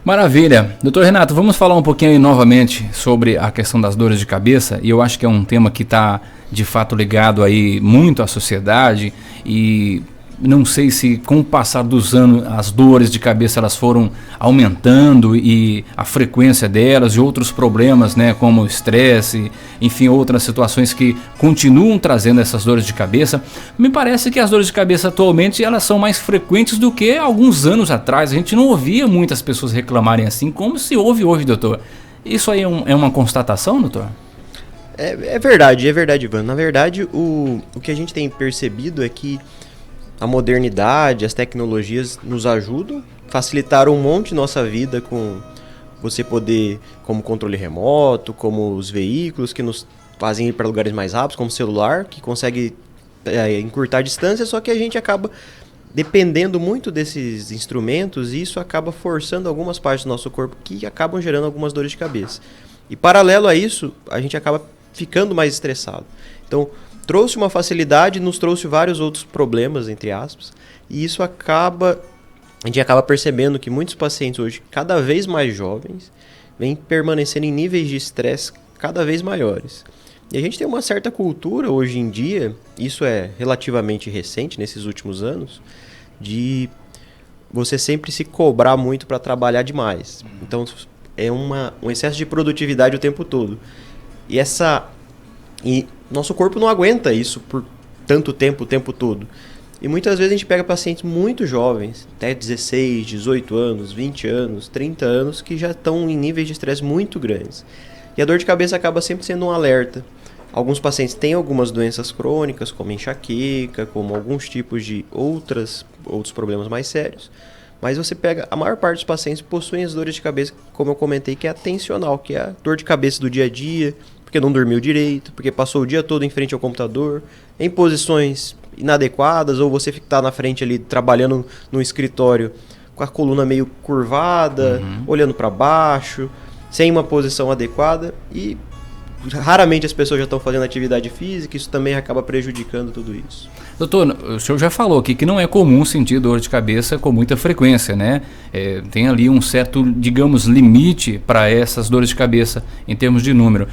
Maravilha. Doutor Renato, vamos falar um pouquinho aí novamente sobre a questão das dores de cabeça, e eu acho que é um tema que está de fato ligado aí muito à sociedade, e não sei se com o passar dos anos as dores de cabeça elas foram aumentando e a frequência delas e outros problemas, né, como o estresse, enfim, outras situações que continuam trazendo essas dores de cabeça. Me parece que as dores de cabeça atualmente elas são mais frequentes do que alguns anos atrás. A gente não ouvia muitas pessoas reclamarem assim como se ouve hoje, doutor. Isso aí é uma constatação, doutor? É verdade, Ivan. Na verdade, o que a gente tem percebido é que a modernidade, as tecnologias nos ajudam, facilitaram um monte nossa vida com você poder, como controle remoto, como os veículos que nos fazem ir para lugares mais rápidos, como o celular, que consegue encurtar a distância, só que a gente acaba dependendo muito desses instrumentos e isso acaba forçando algumas partes do nosso corpo que acabam gerando algumas dores de cabeça. E paralelo a isso, a gente acaba ficando mais estressado. Então, trouxe uma facilidade, nos trouxe vários outros problemas, entre aspas, e isso a gente acaba percebendo que muitos pacientes hoje, cada vez mais jovens, vêm permanecendo em níveis de estresse cada vez maiores. E a gente tem uma certa cultura hoje em dia, isso é relativamente recente, nesses últimos anos, de você sempre se cobrar muito para trabalhar demais. Então, é um excesso de produtividade o tempo todo. E nosso corpo não aguenta isso por tanto tempo, o tempo todo. E muitas vezes a gente pega pacientes muito jovens, até 16, 18 anos, 20 anos, 30 anos, que já estão em níveis de estresse muito grandes. E a dor de cabeça acaba sempre sendo um alerta. Alguns pacientes têm algumas doenças crônicas, como enxaqueca, como alguns tipos de outros problemas mais sérios. Mas você pega, a maior parte dos pacientes possuem as dores de cabeça, como eu comentei, que é a tensional, que é a dor de cabeça do dia a dia, porque não dormiu direito, porque passou o dia todo em frente ao computador, em posições inadequadas, ou você está na frente ali trabalhando no escritório com a coluna meio curvada, olhando para baixo, sem uma posição adequada, e raramente as pessoas já estão fazendo atividade física, isso também acaba prejudicando tudo isso. Doutor, o senhor já falou aqui que não é comum sentir dor de cabeça com muita frequência, né? Tem ali um certo, digamos, limite para essas dores de cabeça em termos de número.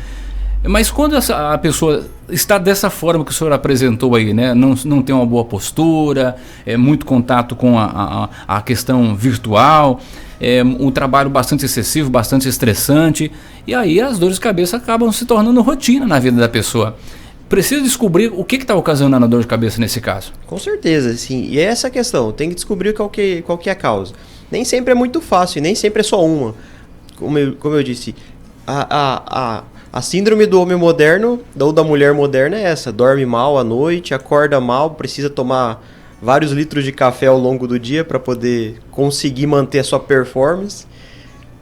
Mas quando a pessoa está dessa forma que o senhor apresentou aí, né? Não tem uma boa postura, muito contato com a questão virtual, um trabalho bastante excessivo, bastante estressante, e aí as dores de cabeça acabam se tornando rotina na vida da pessoa. Precisa descobrir o que está ocasionando a dor de cabeça nesse caso. Com certeza, sim. E é essa a questão, tem que descobrir qual que é a causa. Nem sempre é muito fácil, nem sempre é só uma. Como eu disse, a síndrome do homem moderno, ou da mulher moderna é essa. Dorme mal à noite, acorda mal, precisa tomar vários litros de café ao longo do dia para poder conseguir manter a sua performance.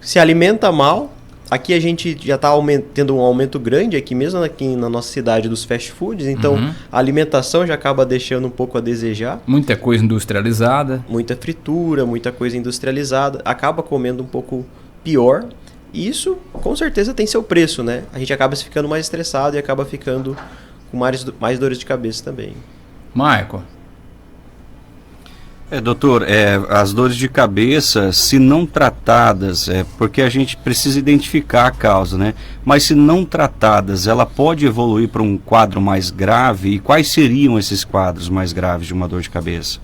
Se alimenta mal. Aqui a gente já está tendo um aumento grande, aqui mesmo aqui na nossa cidade, dos fast foods. Então, a alimentação já acaba deixando um pouco a desejar. Muita coisa industrializada. Muita fritura, muita coisa industrializada. Acaba comendo um pouco pior. E isso, com certeza, tem seu preço, né? A gente acaba se ficando mais estressado e acaba ficando com mais dores de cabeça também. Maico. Doutor, as dores de cabeça, se não tratadas, porque a gente precisa identificar a causa, né? Mas se não tratadas, ela pode evoluir para um quadro mais grave? E quais seriam esses quadros mais graves de uma dor de cabeça?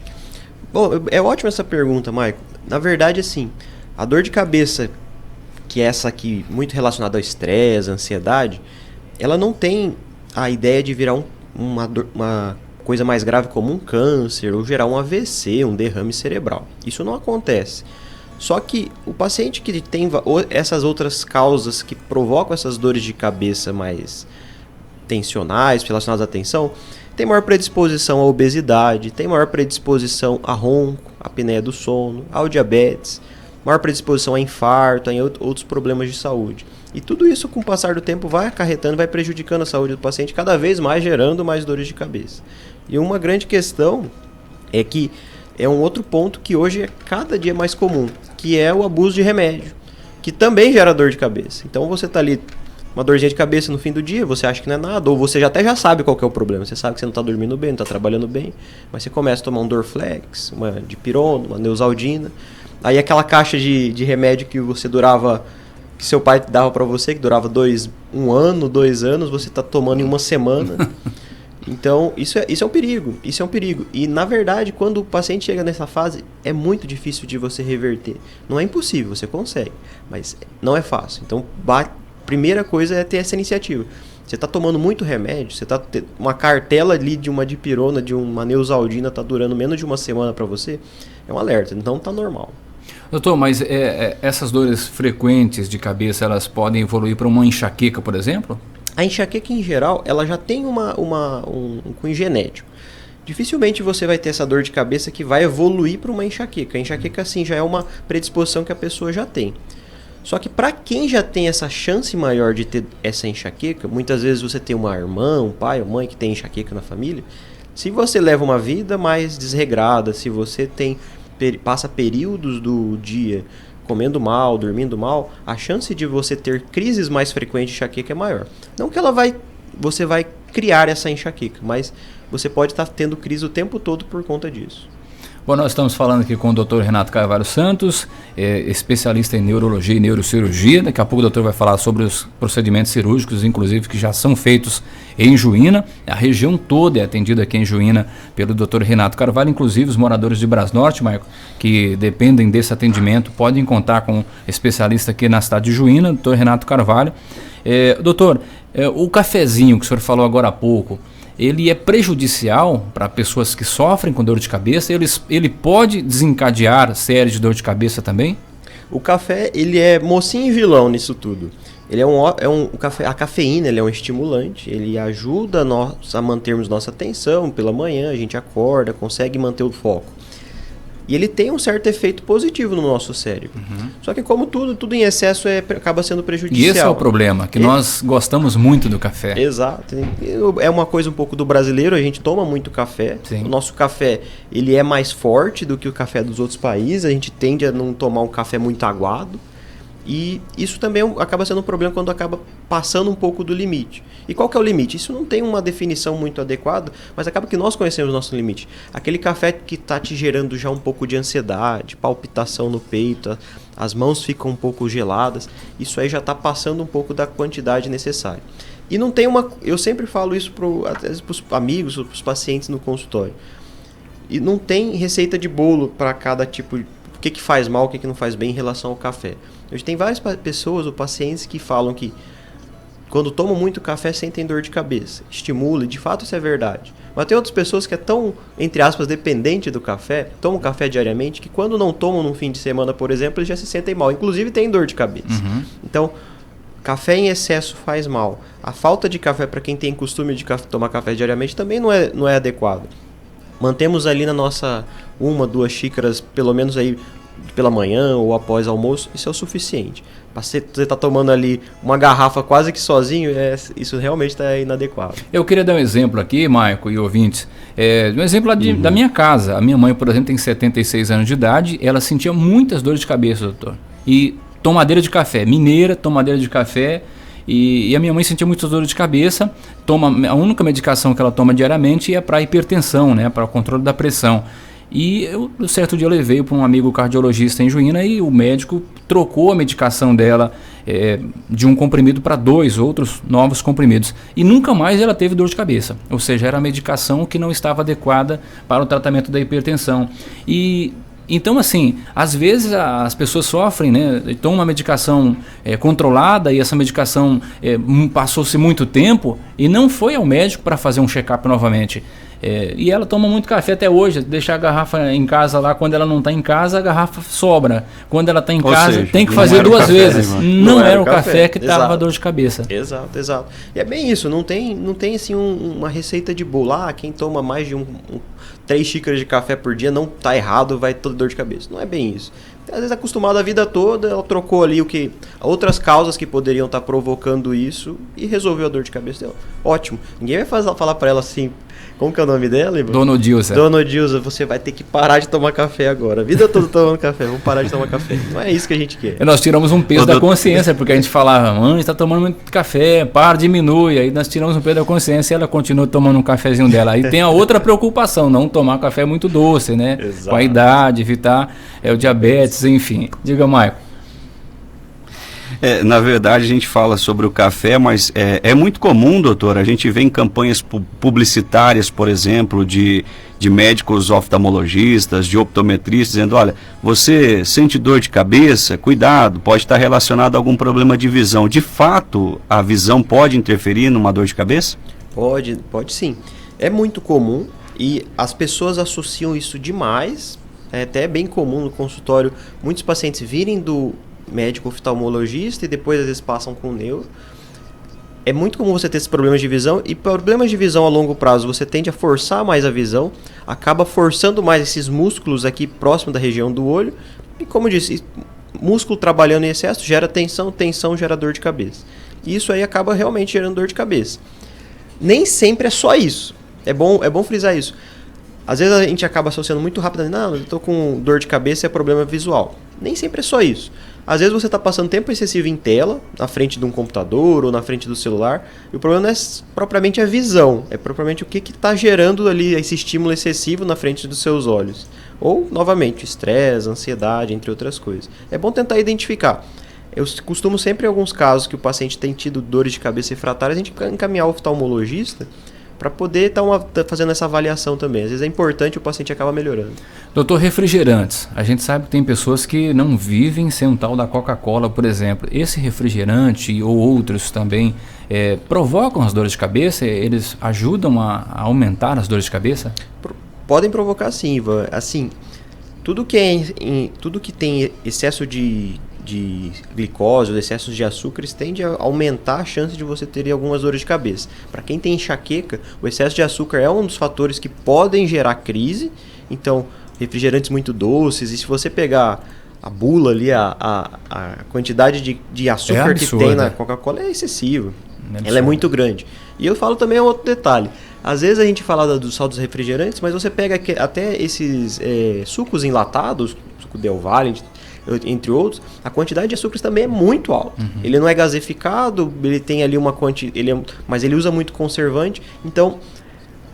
Bom, é ótima essa pergunta, Maico. Na verdade, assim, a dor de cabeça, que é essa aqui muito relacionada ao estresse, à ansiedade, ela não tem a ideia de virar uma coisa mais grave como um câncer ou gerar um AVC, um derrame cerebral. Isso não acontece. Só que o paciente que tem essas outras causas que provocam essas dores de cabeça mais tensionais, relacionadas à tensão, tem maior predisposição à obesidade, tem maior predisposição a ronco, a apneia do sono, ao diabetes, maior predisposição a infarto, a outros problemas de saúde. E tudo isso, com o passar do tempo, vai acarretando, vai prejudicando a saúde do paciente, cada vez mais gerando mais dores de cabeça. E uma grande questão é que é um outro ponto que hoje é cada dia mais comum, que é o abuso de remédio, que também gera dor de cabeça. Então você está ali, uma dorzinha de cabeça no fim do dia, você acha que não é nada, ou você até já sabe qual que é o problema, você sabe que você não está dormindo bem, não está trabalhando bem, mas você começa a tomar um Dorflex, uma dipirona, uma Neosaldina, Aí aquela caixa de remédio que você durava, que seu pai dava para você, que durava 1 ano, 2 anos, você está tomando em uma semana. Então, isso é um perigo, isso é um perigo. E, na verdade, quando o paciente chega nessa fase, é muito difícil de você reverter. Não é impossível, você consegue, mas não é fácil. Então, primeira coisa é ter essa iniciativa. Você está tomando muito remédio, você está uma cartela ali de uma dipirona, de uma Neosaldina, está durando menos de uma semana para você, é um alerta, então está normal. Doutor, mas essas dores frequentes de cabeça, elas podem evoluir para uma enxaqueca, por exemplo? A enxaqueca, em geral, ela já tem um cunho genético. Dificilmente você vai ter essa dor de cabeça que vai evoluir para uma enxaqueca. A enxaqueca, sim, já é uma predisposição que a pessoa já tem. Só que para quem já tem essa chance maior de ter essa enxaqueca, muitas vezes você tem uma irmã, um pai, uma mãe que tem enxaqueca na família. Se você leva uma vida mais desregrada, se você passa períodos do dia comendo mal, dormindo mal, a chance de você ter crises mais frequentes de enxaqueca é maior. Não que você vai criar essa enxaqueca, mas você pode estar tendo crise o tempo todo por conta disso. Bom, nós estamos falando aqui com o Dr. Renato Carvalho Santos, especialista em neurologia e neurocirurgia. Daqui a pouco o doutor vai falar sobre os procedimentos cirúrgicos, inclusive, que já são feitos em Juína. A região toda é atendida aqui em Juína pelo Dr. Renato Carvalho, inclusive os moradores de Brasnorte, Marco, que dependem desse atendimento, podem contar com um especialista aqui na cidade de Juína, Dr. Renato Carvalho. Doutor, o cafezinho que o senhor falou agora há pouco, ele é prejudicial para pessoas que sofrem com dor de cabeça? Ele pode desencadear série de dor de cabeça também? O café, ele é mocinho e vilão nisso tudo. Ele a cafeína, ele é um estimulante, ele ajuda nós a mantermos nossa atenção pela manhã, a gente acorda, consegue manter o foco. E ele tem um certo efeito positivo no nosso cérebro. Só que como tudo em excesso acaba sendo prejudicial. E esse é o problema, que nós gostamos muito do café. Exato. É uma coisa um pouco do brasileiro, a gente toma muito café. Sim. O nosso café, ele é mais forte do que o café dos outros países, a gente tende a não tomar um café muito aguado. E isso também acaba sendo um problema quando acaba passando um pouco do limite. E qual que é o limite? Isso não tem uma definição muito adequada, mas acaba que nós conhecemos o nosso limite. Aquele café que está te gerando já um pouco de ansiedade, palpitação no peito, as mãos ficam um pouco geladas, isso aí já está passando um pouco da quantidade necessária. E não tem eu sempre falo isso para os amigos, para os pacientes no consultório. E não tem receita de bolo para cada tipo de... O que faz mal, o que não faz bem em relação ao café. Hoje tem várias pessoas ou pacientes que falam que quando tomam muito café sentem dor de cabeça, estimula, e de fato isso é verdade. Mas tem outras pessoas que é tão, entre aspas, dependente do café, tomam café diariamente, que quando não tomam num fim de semana, por exemplo, eles já se sentem mal, inclusive tem dor de cabeça. Então, café em excesso faz mal. A falta de café para quem tem costume de tomar café diariamente também não é adequado. Mantemos ali na nossa 1, 2 xícaras, pelo menos aí pela manhã ou após almoço, isso é o suficiente. Você está tomando ali uma garrafa quase que sozinho, isso realmente está inadequado. Eu queria dar um exemplo aqui, Maico e ouvintes, um exemplo da minha casa. A minha mãe, por exemplo, tem 76 anos de idade, ela sentia muitas dores de cabeça, doutor. E tomadeira de café, mineira, tomadeira de café, e a minha mãe sentia muitas dores de cabeça, a única medicação que ela toma diariamente é para hipertensão, né, para o controle da pressão. E um certo dia eu levei para um amigo cardiologista em Juína e o médico trocou a medicação dela de um comprimido para 2 outros novos comprimidos. E nunca mais ela teve dor de cabeça. Ou seja, era a medicação que não estava adequada para o tratamento da hipertensão. Então, assim, às vezes as pessoas sofrem, né? Tomam uma medicação controlada e essa medicação passou-se muito tempo e não foi ao médico para fazer um check-up novamente. E ela toma muito café até hoje, deixa a garrafa em casa lá, quando ela não está em casa, a garrafa sobra. Quando ela está em casa, tem que fazer 2 vezes. Não era o café que estava dor de cabeça. Exato. E é bem isso, não tem assim uma receita de bolo. Quem toma mais de 3 xícaras de café por dia não está errado, vai ter dor de cabeça. Não é bem isso. Às vezes acostumado a vida toda, ela trocou ali outras causas que poderiam estar provocando isso e resolveu a dor de cabeça dela. Ótimo. Ninguém vai falar para ela assim, como que é o nome dela, Ivan? Dona Odilza. Dona Odilza, você vai ter que parar de tomar café agora. A vida toda tomando café, vamos parar de tomar café. Não é isso que a gente quer. E nós tiramos um peso da consciência, porque a gente falava, mãe, está tomando muito café, para, diminui. Aí nós tiramos um peso da consciência e ela continua tomando um cafezinho dela. Aí tem a outra preocupação, não tomar café muito doce, né? Exato. Com a idade, evitar o diabetes, enfim. Diga, Maicon. Na verdade, a gente fala sobre o café, mas é muito comum, doutor, a gente vê em campanhas publicitárias, por exemplo, de médicos oftalmologistas, de optometristas, dizendo, olha, você sente dor de cabeça, cuidado, pode estar relacionado a algum problema de visão. De fato, a visão pode interferir numa dor de cabeça? Pode sim. É muito comum e as pessoas associam isso demais. É até bem comum no consultório muitos pacientes virem do médico oftalmologista e depois às vezes passam com o neuro. É muito comum você ter esses problemas de visão, e problemas de visão a longo prazo você tende a forçar mais a visão, acaba forçando mais esses músculos aqui próximo da região do olho, e como eu disse, músculo trabalhando em excesso gera tensão, tensão gera dor de cabeça. E isso aí acaba realmente gerando dor de cabeça. Nem sempre é só isso. É bom frisar isso. Às vezes a gente acaba associando muito rápido, não, eu estou com dor de cabeça, é problema visual. Nem sempre é só isso. Às vezes você está passando tempo excessivo em tela, na frente de um computador ou na frente do celular, e o problema não é propriamente a visão, é propriamente o que está gerando ali esse estímulo excessivo na frente dos seus olhos. Ou, novamente, estresse, ansiedade, entre outras coisas. É bom tentar identificar. Eu costumo sempre, em alguns casos que o paciente tem tido dores de cabeça refratárias, a gente encaminhar o oftalmologista para poder estar fazendo essa avaliação também. Às vezes é importante e o paciente acaba melhorando. Doutor, refrigerantes. A gente sabe que tem pessoas que não vivem sem um tal da Coca-Cola, por exemplo. Esse refrigerante ou outros também provocam as dores de cabeça? Eles ajudam a aumentar as dores de cabeça? Podem provocar sim, Ivan. Assim, tudo que tem excesso de glicose ou excessos de açúcares tende a aumentar a chance de você ter algumas dores de cabeça. Para quem tem enxaqueca, o excesso de açúcar é um dos fatores que podem gerar crise. Então, refrigerantes muito doces, e se você pegar a bula ali, a quantidade de açúcar que tem na Coca-Cola é excessiva. Ela é muito grande. E eu falo também um outro detalhe. Às vezes a gente fala do sal dos refrigerantes, mas você pega até esses sucos enlatados, suco Del Valle, entre outros, a quantidade de açúcares também é muito alta. Ele não é gaseificado, ele tem ali uma quantidade, mas ele usa muito conservante, então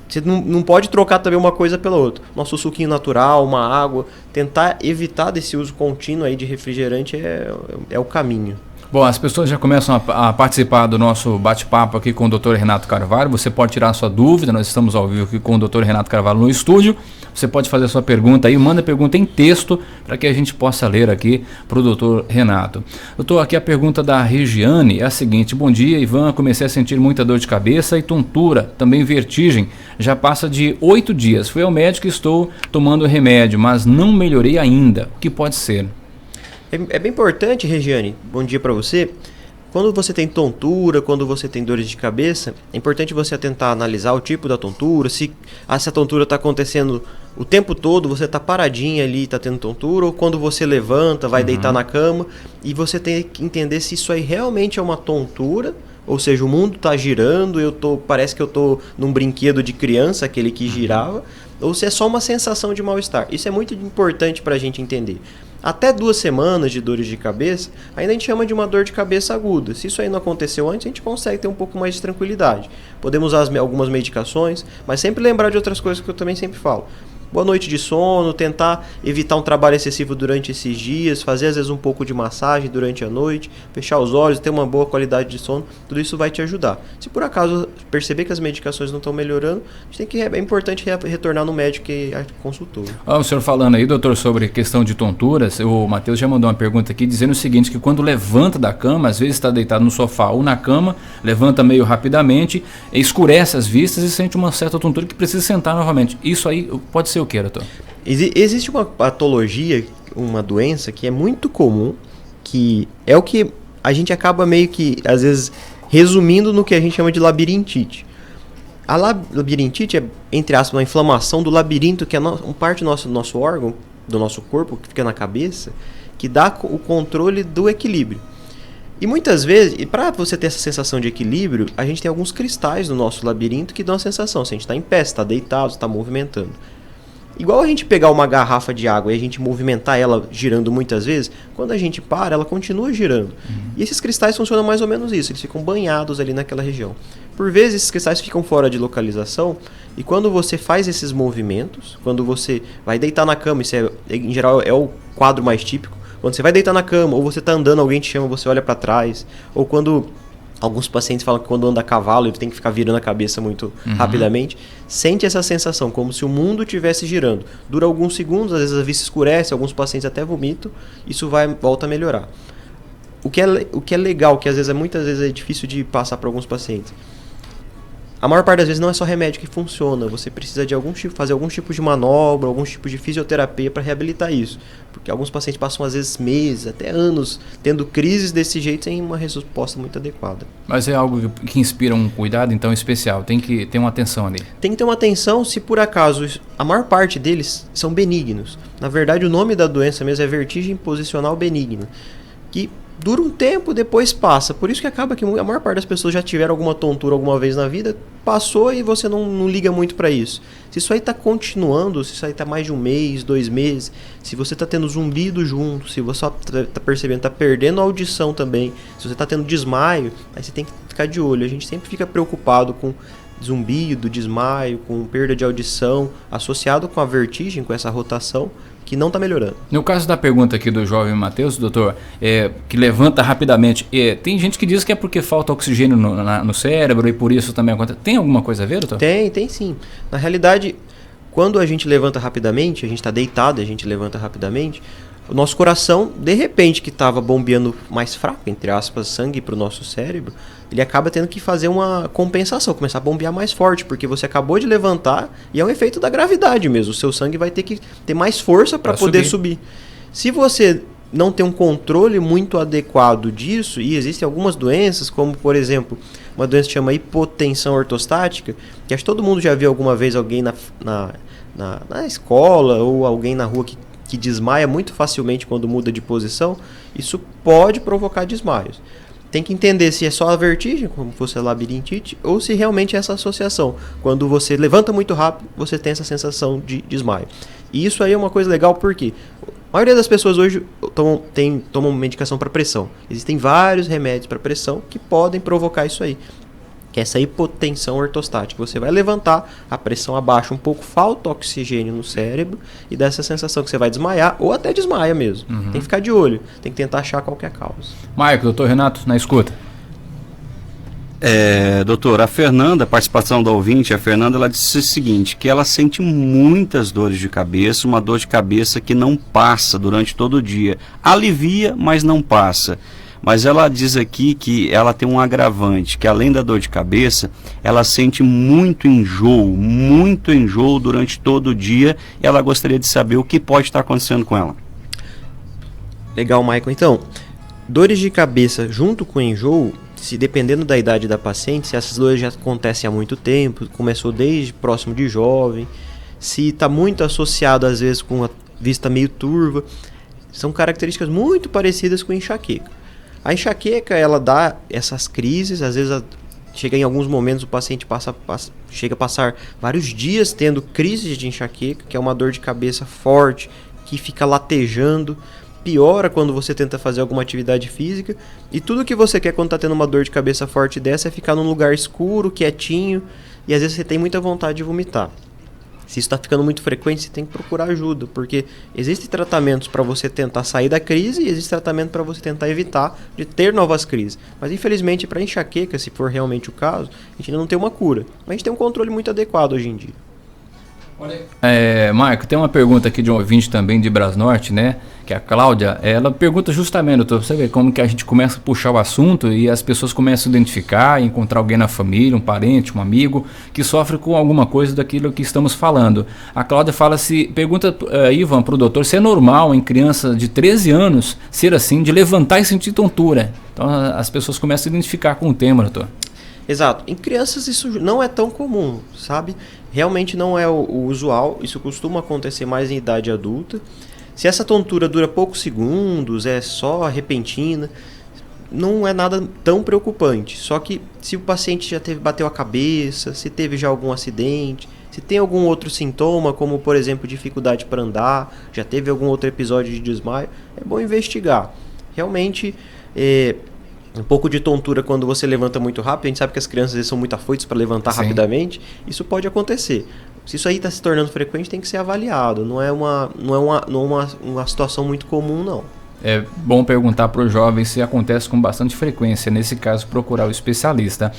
você não pode trocar também uma coisa pela outra. Nosso suquinho natural, uma água, tentar evitar desse uso contínuo aí de refrigerante é o caminho. Bom, as pessoas já começam a participar do nosso bate-papo aqui com o Dr. Renato Carvalho. Você pode tirar a sua dúvida, nós estamos ao vivo aqui com o Dr. Renato Carvalho no estúdio. Você pode fazer a sua pergunta aí, manda a pergunta em texto para que a gente possa ler aqui para o Dr. Renato. Doutor, aqui a pergunta da Regiane é a seguinte: bom dia, Ivan, comecei a sentir muita dor de cabeça e tontura, também vertigem, já passa de 8 dias. Fui ao médico e estou tomando remédio, mas não melhorei ainda. O que pode ser? É bem importante, Regiane, bom dia para você. Quando você tem tontura, quando você tem dores de cabeça, é importante você tentar analisar o tipo da tontura, se essa tontura está acontecendo o tempo todo, você está paradinha ali e está tendo tontura, ou quando você levanta, vai deitar na cama, e você tem que entender se isso aí realmente é uma tontura, ou seja, o mundo está girando, parece que eu estou num brinquedo de criança, aquele que girava, ou se é só uma sensação de mal-estar. Isso é muito importante para a gente entender. Até 2 semanas de dores de cabeça, ainda a gente chama de uma dor de cabeça aguda. Se isso aí não aconteceu antes, a gente consegue ter um pouco mais de tranquilidade. Podemos usar algumas medicações, mas sempre lembrar de outras coisas que eu também sempre falo. Boa noite de sono, tentar evitar um trabalho excessivo durante esses dias, fazer às vezes um pouco de massagem durante a noite, fechar os olhos, ter uma boa qualidade de sono, tudo isso vai te ajudar. Se por acaso perceber que as medicações não estão melhorando, é importante retornar no médico que consultou. O senhor falando aí, doutor, sobre questão de tonturas, o Matheus já mandou uma pergunta aqui dizendo o seguinte, que quando levanta da cama, às vezes está deitado no sofá ou na cama, levanta meio rapidamente, escurece as vistas e sente uma certa tontura que precisa sentar novamente. Isso aí pode ser o que, doutor? Existe uma patologia, uma doença que é muito comum, que é o que a gente acaba meio que, às vezes, resumindo no que a gente chama de labirintite. A labirintite é, entre aspas, uma inflamação do labirinto, que é uma parte do nosso órgão, do nosso corpo, que fica na cabeça, que dá o controle do equilíbrio. E muitas vezes, para você ter essa sensação de equilíbrio, a gente tem alguns cristais no nosso labirinto que dão a sensação, se a gente está em pé, se está deitado, se está movimentando. Igual a gente pegar uma garrafa de água e a gente movimentar ela girando muitas vezes, quando a gente para, ela continua girando. E esses cristais funcionam mais ou menos isso, eles ficam banhados ali naquela região. Por vezes esses cristais ficam fora de localização e quando você faz esses movimentos, quando você vai deitar na cama, isso em geral é o quadro mais típico, quando você vai deitar na cama ou você está andando, alguém te chama, você olha para trás, ou quando... Alguns pacientes falam que quando anda a cavalo ele tem que ficar virando a cabeça muito rapidamente. Sente essa sensação, como se o mundo estivesse girando. Dura alguns segundos, às vezes a vista escurece, alguns pacientes até vomitam. Isso volta a melhorar. O que é legal, que às vezes muitas vezes é difícil de passar para alguns pacientes. A maior parte das vezes não é só remédio que funciona. Você precisa de fazer algum tipo de manobra, algum tipo de fisioterapia para reabilitar isso. Porque alguns pacientes passam às vezes meses, até anos, tendo crises desse jeito sem uma resposta muito adequada. Mas é algo que inspira um cuidado então especial, tem que ter uma atenção ali. Tem que ter uma atenção se por acaso a maior parte deles são benignos. Na verdade o nome da doença mesmo é vertigem posicional benigna, que dura um tempo, depois passa. Por isso que acaba que a maior parte das pessoas já tiveram alguma tontura alguma vez na vida, passou e você não liga muito para isso. Se isso aí está continuando, se isso aí está mais de um mês, 2 meses, se você está tendo zumbido junto, se você está percebendo, está perdendo a audição também, se você está tendo desmaio, aí você tem que ficar de olho. A gente sempre fica preocupado com zumbido, desmaio, com perda de audição, associado com a vertigem, com essa rotação, que não está melhorando. No caso da pergunta aqui do jovem Matheus, doutor, que levanta rapidamente, tem gente que diz que é porque falta oxigênio no cérebro e por isso também acontece. Tem alguma coisa a ver, doutor? Tem sim. Na realidade, quando a gente levanta rapidamente, a gente está deitado, a gente levanta rapidamente, o nosso coração, de repente, que estava bombeando mais fraco, entre aspas, sangue para o nosso cérebro, ele acaba tendo que fazer uma compensação, começar a bombear mais forte, porque você acabou de levantar e é um efeito da gravidade mesmo. O seu sangue vai ter que ter mais força para poder subir. Se você não tem um controle muito adequado disso, e existem algumas doenças, como por exemplo, uma doença que chama hipotensão ortostática, que acho que todo mundo já viu alguma vez alguém na escola ou alguém na rua que desmaia muito facilmente quando muda de posição. Isso pode provocar desmaios. Tem que entender se é só a vertigem, como fosse a labirintite, ou se realmente é essa associação. Quando você levanta muito rápido, você tem essa sensação de desmaio. E isso aí é uma coisa legal porque a maioria das pessoas hoje tomam medicação para pressão. Existem vários remédios para pressão que podem provocar isso aí. Que é essa hipotensão ortostática. Você vai levantar, a pressão abaixa um pouco, falta oxigênio no cérebro e dá essa sensação que você vai desmaiar ou até desmaia mesmo. Tem que ficar de olho, tem que tentar achar qual que é a causa. Maico, doutor Renato, na escuta. Doutor, a Fernanda, a participação da ouvinte, a Fernanda, ela disse o seguinte, que ela sente muitas dores de cabeça, uma dor de cabeça que não passa durante todo o dia. Alivia, mas não passa. Mas ela diz aqui que ela tem um agravante, que além da dor de cabeça, ela sente muito enjoo durante todo o dia, e ela gostaria de saber o que pode estar acontecendo com ela. Legal, Michael. Então, dores de cabeça junto com enjoo, se dependendo da idade da paciente, se essas dores já acontecem há muito tempo, começou desde próximo de jovem, se está muito associado às vezes com a vista meio turva, são características muito parecidas com enxaqueca. A enxaqueca, ela dá essas crises, às vezes chega em alguns momentos o paciente chega a passar vários dias tendo crises de enxaqueca, que é uma dor de cabeça forte, que fica latejando, piora quando você tenta fazer alguma atividade física, e tudo que você quer quando está tendo uma dor de cabeça forte dessa é ficar num lugar escuro, quietinho, e às vezes você tem muita vontade de vomitar. Se isso está ficando muito frequente, você tem que procurar ajuda, porque existem tratamentos para você tentar sair da crise e existe tratamento para você tentar evitar de ter novas crises. Mas infelizmente para enxaqueca, se for realmente o caso, a gente ainda não tem uma cura. Mas a gente tem um controle muito adequado hoje em dia. Marco, tem uma pergunta aqui de um ouvinte também de Brasnorte, né? Que é a Cláudia. Ela pergunta justamente, doutor, você vê como que a gente começa a puxar o assunto e as pessoas começam a identificar, encontrar alguém na família, um parente, um amigo, que sofre com alguma coisa daquilo que estamos falando. A Cláudia pergunta, Ivan, para o doutor, se é normal em criança de 13 anos ser assim, de levantar e sentir tontura. Então as pessoas começam a identificar com o tema, doutor. Exato. Em crianças isso não é tão comum, sabe? Realmente não é o usual, isso costuma acontecer mais em idade adulta. Se essa tontura dura poucos segundos, é só repentina, não é nada tão preocupante. Só que se o paciente já bateu a cabeça, se teve já algum acidente, se tem algum outro sintoma, como por exemplo dificuldade para andar, já teve algum outro episódio de desmaio, é bom investigar. Realmente, um pouco de tontura quando você levanta muito rápido, a gente sabe que as crianças às vezes são muito afoitas para levantar rapidamente, isso pode acontecer. Se isso aí está se tornando frequente, tem que ser avaliado, não é uma situação muito comum, não. É bom perguntar para os jovens se acontece com bastante frequência, nesse caso procurar o especialista.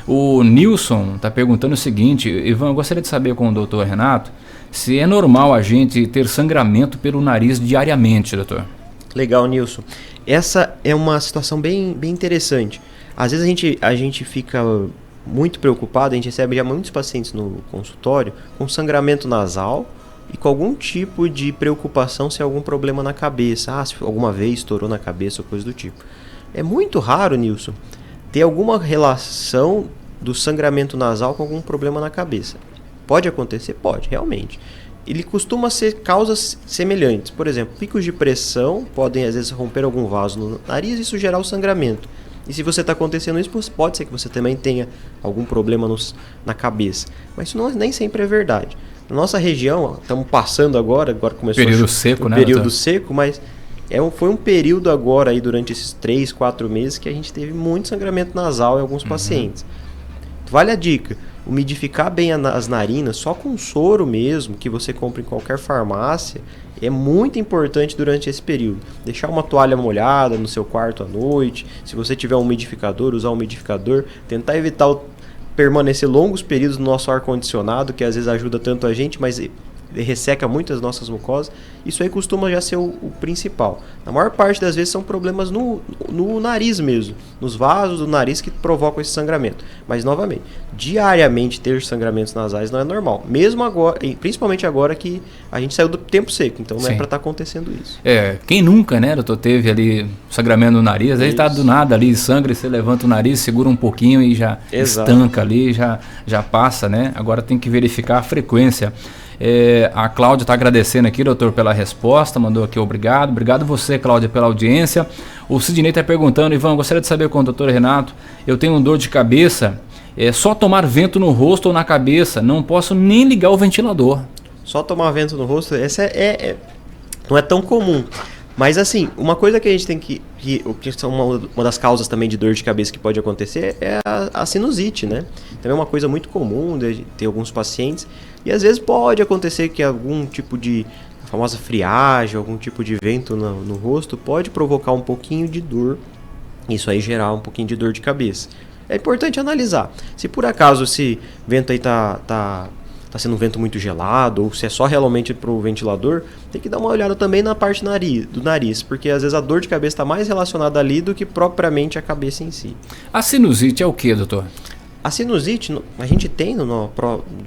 O Nilson está perguntando o seguinte: Ivan, eu gostaria de saber com o doutor Renato se é normal a gente ter sangramento pelo nariz diariamente, doutor. Legal, Nilson. Essa é uma situação bem interessante. Às vezes a gente fica muito preocupado, a gente recebe já muitos pacientes no consultório com sangramento nasal e com algum tipo de preocupação se há algum problema na cabeça. Se alguma vez estourou na cabeça ou coisa do tipo. É muito raro, Nilson, ter alguma relação do sangramento nasal com algum problema na cabeça. Pode acontecer? Pode, realmente. Ele costuma ser causas semelhantes. Por exemplo, picos de pressão podem às vezes romper algum vaso no nariz e isso gerar o sangramento. E se você está acontecendo isso, pode ser que você também tenha algum problema na cabeça. Mas isso nem sempre é verdade. Na nossa região, estamos passando agora começou período seco, né? Período seco, mas foi um período agora aí durante esses 3, 4 meses que a gente teve muito sangramento nasal em alguns pacientes. Vale a dica, umidificar bem as narinas, só com soro mesmo, que você compra em qualquer farmácia, é muito importante durante esse período. Deixar uma toalha molhada no seu quarto à noite, se você tiver um umidificador, usar um umidificador, tentar evitar permanecer longos períodos no nosso ar-condicionado, que às vezes ajuda tanto a gente, mas resseca muito as nossas mucosas. Isso aí costuma já ser o principal. Na maior parte das vezes são problemas no nariz mesmo, nos vasos do nariz que provocam esse sangramento. Mas novamente, diariamente ter sangramentos nasais não é normal, mesmo agora, principalmente agora que a gente saiu do tempo seco, então não é para estar acontecendo isso. Quem nunca, né, doutor, teve ali sangramento no nariz, às vezes está do nada ali, sangra, e você levanta o nariz, segura um pouquinho e já estanca ali, já passa, né? Agora tem que verificar a frequência. A Cláudia está agradecendo aqui, doutor, pela resposta, mandou aqui obrigado você, Cláudia, pela audiência. O Sidney está perguntando: Ivan, gostaria de saber com o doutor Renato, eu tenho dor de cabeça, só tomar vento no rosto ou na cabeça, não posso nem ligar o ventilador. Só tomar vento no rosto, essa não é tão comum. Mas assim, uma coisa que a gente tem que são uma das causas também de dor de cabeça que pode acontecer é a sinusite, né? Também é uma coisa muito comum de ter alguns pacientes. E às vezes pode acontecer que algum tipo de famosa friagem, algum tipo de vento no rosto pode provocar um pouquinho de dor. Isso aí gerar um pouquinho de dor de cabeça. É importante analisar. Se por acaso esse vento aí tá sendo um vento muito gelado, ou se é só realmente para o ventilador, tem que dar uma olhada também na parte do nariz, porque às vezes a dor de cabeça está mais relacionada ali do que propriamente a cabeça em si. A sinusite é o que, doutor? A sinusite, a gente tem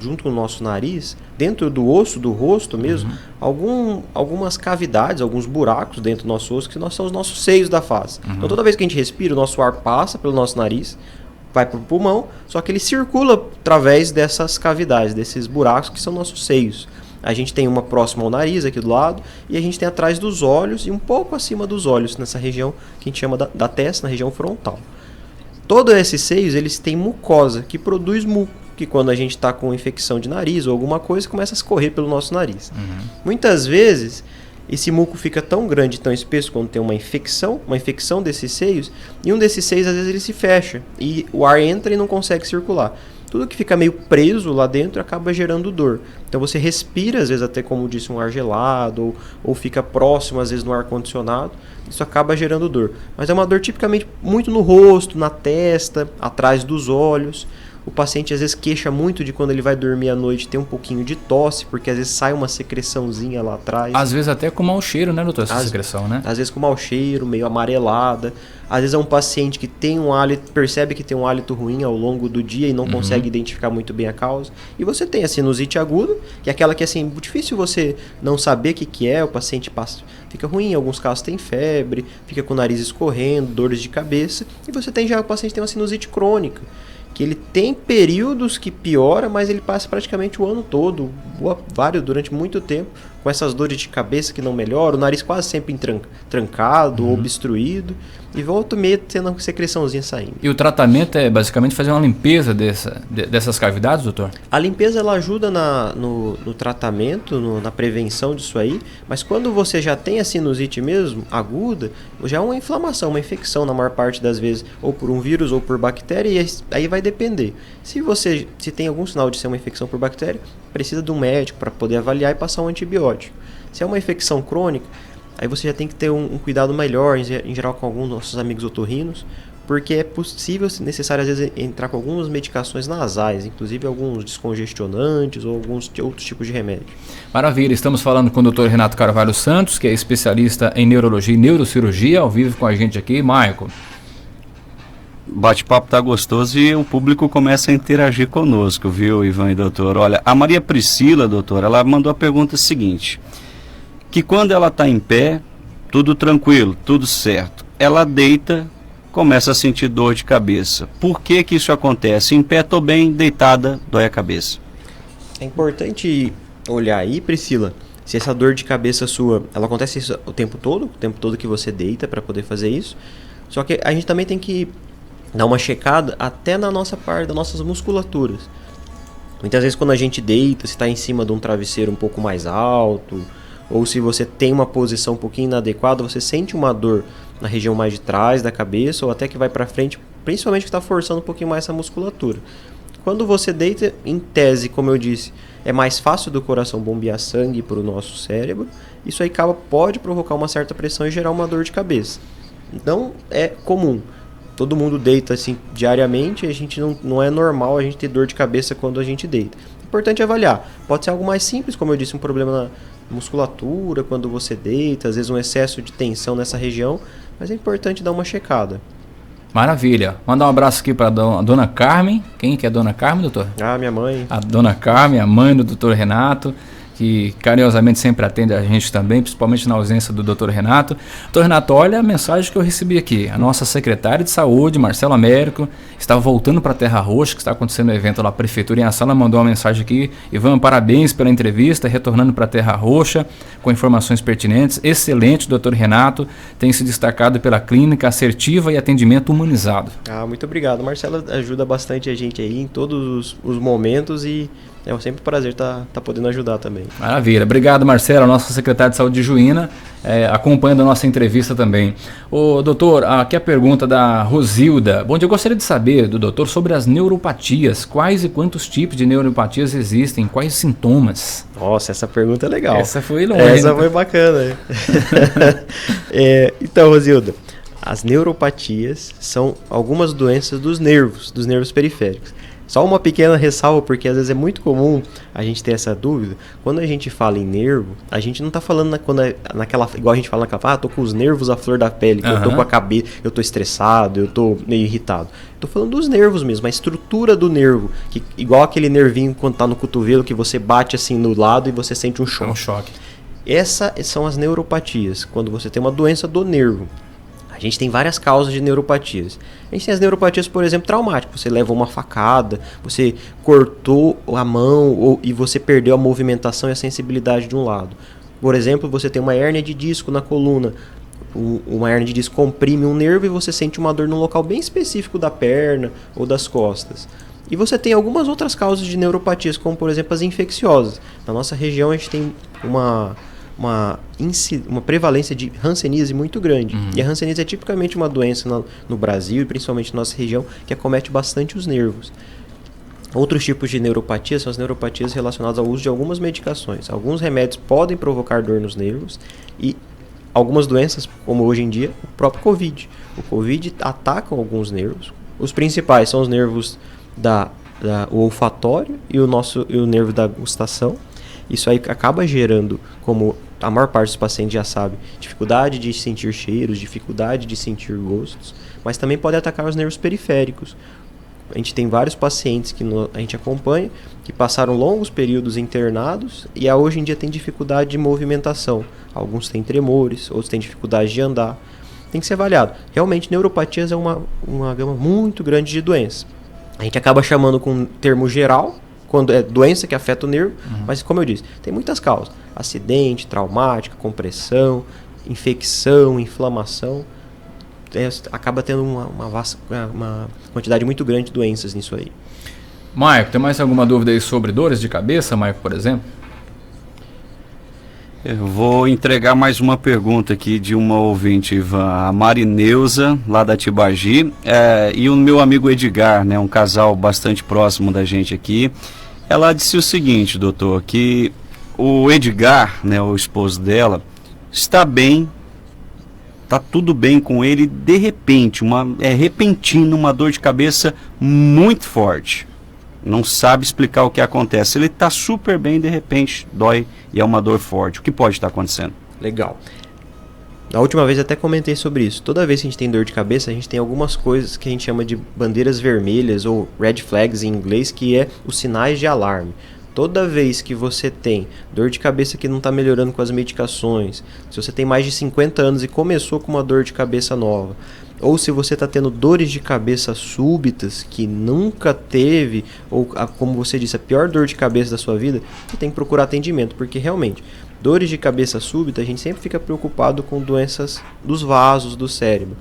junto com o nosso nariz, dentro do osso do rosto mesmo, algumas cavidades, alguns buracos dentro do nosso osso, que são os nossos seios da face. Então toda vez que a gente respira, o nosso ar passa pelo nosso nariz, vai para o pulmão, só que ele circula através dessas cavidades, desses buracos que são nossos seios. A gente tem uma próxima ao nariz aqui do lado, e a gente tem atrás dos olhos e um pouco acima dos olhos, nessa região que a gente chama da testa, na região frontal. Todos esses seios, eles têm mucosa, que produz muco, que quando a gente está com infecção de nariz ou alguma coisa, começa a escorrer pelo nosso nariz. Muitas vezes, esse muco fica tão grande, tão espesso, quando tem uma infecção desses seios, e um desses seios, às vezes, ele se fecha, e o ar entra e não consegue circular. Tudo que fica meio preso lá dentro acaba gerando dor. Então você respira, às vezes até como disse, um ar gelado, ou fica próximo, às vezes, no ar-condicionado. Isso acaba gerando dor. Mas é uma dor tipicamente muito no rosto, na testa, atrás dos olhos. O paciente às vezes queixa muito de quando ele vai dormir à noite ter um pouquinho de tosse, porque às vezes sai uma secreçãozinha lá atrás. Às vezes até com mau cheiro, né, doutor, essa secreção, né? Às vezes com mau cheiro, meio amarelada. Às vezes é um paciente que tem percebe que tem um hálito ruim ao longo do dia e não consegue identificar muito bem a causa. E você tem a sinusite aguda, que é aquela que assim, difícil você não saber o que é, o paciente fica ruim, em alguns casos tem febre, fica com o nariz escorrendo, dores de cabeça. E você tem já o paciente tem uma sinusite crônica, que ele tem períodos que piora, mas ele passa praticamente o ano todo, durante muito tempo, com essas dores de cabeça que não melhoram, o nariz quase sempre trancado ou obstruído, e volta meio tendo uma secreçãozinha saindo. E o tratamento é basicamente fazer uma limpeza dessas cavidades, doutor? A limpeza ela ajuda no tratamento, na prevenção disso aí, mas quando você já tem a sinusite mesmo, aguda, já é uma inflamação, uma infecção na maior parte das vezes, ou por um vírus ou por bactéria, e aí vai depender. Se tem algum sinal de ser uma infecção por bactéria, precisa de um médico para poder avaliar e passar um antibiótico. Se é uma infecção crônica, aí você já tem que ter um cuidado melhor, em geral com alguns dos nossos amigos otorrinos, porque é possível, se necessário, às vezes entrar com algumas medicações nasais, inclusive alguns descongestionantes ou alguns outros tipos de remédio. Maravilha, estamos falando com o Dr. Renato Carvalho Santos, que é especialista em neurologia e neurocirurgia, ao vivo com a gente aqui. Maicon. O bate-papo tá gostoso e o público começa a interagir conosco, viu, Ivan e doutor? Olha, a Maria Priscila, doutor, ela mandou a pergunta seguinte, que quando ela está em pé, tudo tranquilo, tudo certo, ela deita, começa a sentir dor de cabeça. Por que que isso acontece? Em pé estou bem, deitada, dói a cabeça. É importante olhar aí, Priscila, se essa dor de cabeça sua, ela acontece o tempo todo que você deita para poder fazer isso. Só que a gente também tem que dar uma checada até na nossa parte das nossas musculaturas. Muitas vezes quando a gente deita, se está em cima de um travesseiro um pouco mais alto, ou se você tem uma posição um pouquinho inadequada, você sente uma dor na região mais de trás da cabeça, ou até que vai para frente, principalmente que está forçando um pouquinho mais essa musculatura. Quando você deita, em tese, como eu disse, é mais fácil do coração bombear sangue para o nosso cérebro, isso aí pode provocar uma certa pressão e gerar uma dor de cabeça. Então é comum, todo mundo deita assim diariamente, a gente não é normal a gente ter dor de cabeça quando a gente deita. Importante avaliar, pode ser algo mais simples, como eu disse, um problema na musculatura, quando você deita, às vezes um excesso de tensão nessa região, mas é importante dar uma checada. Maravilha. Mandar um abraço aqui para a dona Carmen. Quem que é a dona Carmen, doutor? Ah, minha mãe. A dona Carmen, a mãe do doutor Renato, que carinhosamente sempre atende a gente também, principalmente na ausência do doutor Renato. Doutor Renato, olha a mensagem que eu recebi aqui. A nossa secretária de saúde, Marcela Américo, está voltando para a Terra Roxa, que está acontecendo um evento lá na prefeitura, e a sala mandou uma mensagem aqui. Ivan, parabéns pela entrevista, retornando para a Terra Roxa, com informações pertinentes. Excelente, doutor Renato, tem se destacado pela clínica assertiva e atendimento humanizado. Ah, muito obrigado. Marcela ajuda bastante a gente aí em todos os momentos e é sempre um prazer estar podendo ajudar também. Maravilha. Obrigado, Marcela, nossa secretária de saúde de Juína, acompanhando a nossa entrevista também. Ô, doutor, aqui a pergunta da Rosilda. Bom dia, eu gostaria de saber do doutor sobre as neuropatias. Quais e quantos tipos de neuropatias existem? Quais sintomas? Nossa, essa pergunta é legal. Essa foi longe. Essa foi bacana. Então, Rosilda, as neuropatias são algumas doenças dos nervos periféricos. Só uma pequena ressalva, porque às vezes é muito comum a gente ter essa dúvida. Quando a gente fala em nervo, a gente não está falando naquela, igual a gente fala naquela, tô com os nervos à flor da pele, que eu tô com a cabeça, eu tô estressado, eu tô meio irritado. Tô falando dos nervos mesmo, a estrutura do nervo, que igual aquele nervinho quando tá no cotovelo, que você bate assim no lado e você sente um choque. É um choque. Essas são as neuropatias, quando você tem uma doença do nervo. A gente tem várias causas de neuropatias. A gente tem as neuropatias, por exemplo, traumáticas. Você levou uma facada, você cortou a mão e você perdeu a movimentação e a sensibilidade de um lado. Por exemplo, você tem uma hérnia de disco na coluna. Uma hérnia de disco comprime um nervo e você sente uma dor num local bem específico da perna ou das costas. E você tem algumas outras causas de neuropatias, como por exemplo as infecciosas. Na nossa região a gente tem uma prevalência de hanseníase muito grande. E a hanseníase é tipicamente uma doença no Brasil e principalmente na nossa região que acomete bastante os nervos. Outros tipos de neuropatia são as neuropatias relacionadas ao uso de algumas medicações. Alguns remédios podem provocar dor nos nervos e algumas doenças, como hoje em dia, o próprio Covid. O Covid ataca alguns nervos. Os principais são os nervos o olfatório e o nervo da gustação. Isso aí acaba gerando, como a maior parte dos pacientes já sabe, dificuldade de sentir cheiros, dificuldade de sentir gostos, mas também pode atacar os nervos periféricos. A gente tem vários pacientes que a gente acompanha, que passaram longos períodos internados e hoje em dia tem dificuldade de movimentação. Alguns têm tremores, outros têm dificuldade de andar. Tem que ser avaliado. Realmente, neuropatias é uma gama muito grande de doenças. A gente acaba chamando com um termo geral, quando é doença que afeta o nervo, mas como eu disse, tem muitas causas. Acidente, traumática, compressão, infecção, inflamação. Acaba tendo uma quantidade muito grande de doenças nisso aí. Maico, tem mais alguma dúvida aí sobre dores de cabeça, Maico, por exemplo? Eu vou entregar mais uma pergunta aqui de uma ouvinte, Ivan, a Marineuza, lá da Tibagi, e o meu amigo Edgar, né, um casal bastante próximo da gente aqui. Ela disse o seguinte, doutor, que o Edgar, né, o esposo dela, está bem, está tudo bem com ele, de repente, repentino, uma dor de cabeça muito forte. Não sabe explicar o que acontece. Ele está super bem, de repente dói e é uma dor forte. O que pode estar acontecendo? Legal. Na última vez até comentei sobre isso. Toda vez que a gente tem dor de cabeça, a gente tem algumas coisas que a gente chama de bandeiras vermelhas ou red flags em inglês, que é os sinais de alarme. Toda vez que você tem dor de cabeça que não está melhorando com as medicações, se você tem mais de 50 anos e começou com uma dor de cabeça nova, ou se você está tendo dores de cabeça súbitas que nunca teve, ou como você disse, a pior dor de cabeça da sua vida, você tem que procurar atendimento, porque realmente, dores de cabeça súbita, a gente sempre fica preocupado com doenças dos vasos do cérebro.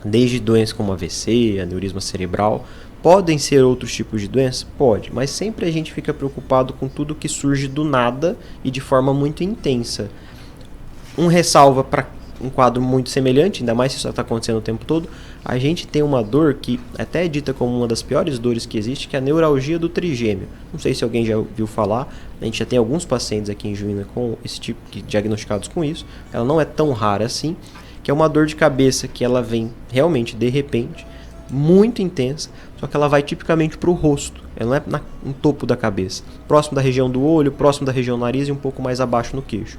Desde doenças como AVC, aneurisma cerebral. Podem ser outros tipos de doenças? Pode, mas sempre a gente fica preocupado com tudo que surge do nada e de forma muito intensa. Ressalva para um quadro muito semelhante, ainda mais se isso está acontecendo o tempo todo, a gente tem uma dor que até é dita como uma das piores dores que existe, que é a neuralgia do trigêmeo. Não sei se alguém já ouviu falar, a gente já tem alguns pacientes aqui em Juína com esse tipo, diagnosticados com isso, ela não é tão rara assim, que é uma dor de cabeça que ela vem realmente de repente, muito intensa, só que ela vai tipicamente para o rosto, ela não é no topo da cabeça, próximo da região do olho, próximo da região do nariz e um pouco mais abaixo no queixo.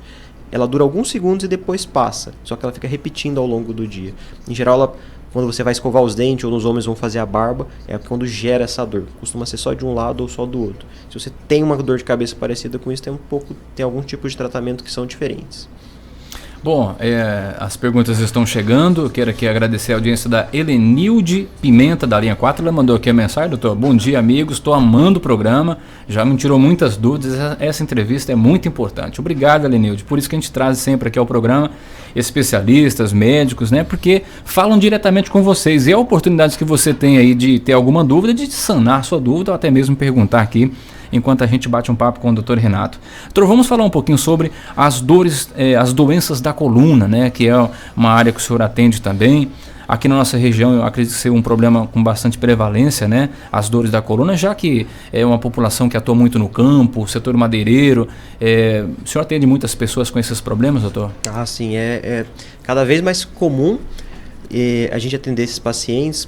Ela dura alguns segundos e depois passa, só que ela fica repetindo ao longo do dia. Em geral, quando você vai escovar os dentes ou nos homens vão fazer a barba, é quando gera essa dor. Costuma ser só de um lado ou só do outro. Se você tem uma dor de cabeça parecida com isso, tem algum tipo de tratamento que são diferentes. Bom, as perguntas estão chegando. Eu quero aqui agradecer a audiência da Helenilde Pimenta, da linha 4. Ela mandou aqui a mensagem: doutor, bom dia, amigos, estou amando o programa, já me tirou muitas dúvidas, essa entrevista é muito importante. Obrigado, Helenilde, por isso que a gente traz sempre aqui ao programa especialistas, médicos, né, porque falam diretamente com vocês, e a oportunidade que você tem aí de ter alguma dúvida, de sanar sua dúvida, ou até mesmo perguntar aqui, enquanto a gente bate um papo com o Dr. Renato. Doutor, vamos falar um pouquinho sobre as dores, as doenças da coluna, né, que é uma área que o senhor atende também. Aqui na nossa região, eu acredito ser um problema com bastante prevalência, né, as dores da coluna, já que é uma população que atua muito no campo, setor madeireiro. O senhor atende muitas pessoas com esses problemas, doutor? Ah, sim, é cada vez mais comum a gente atender esses pacientes.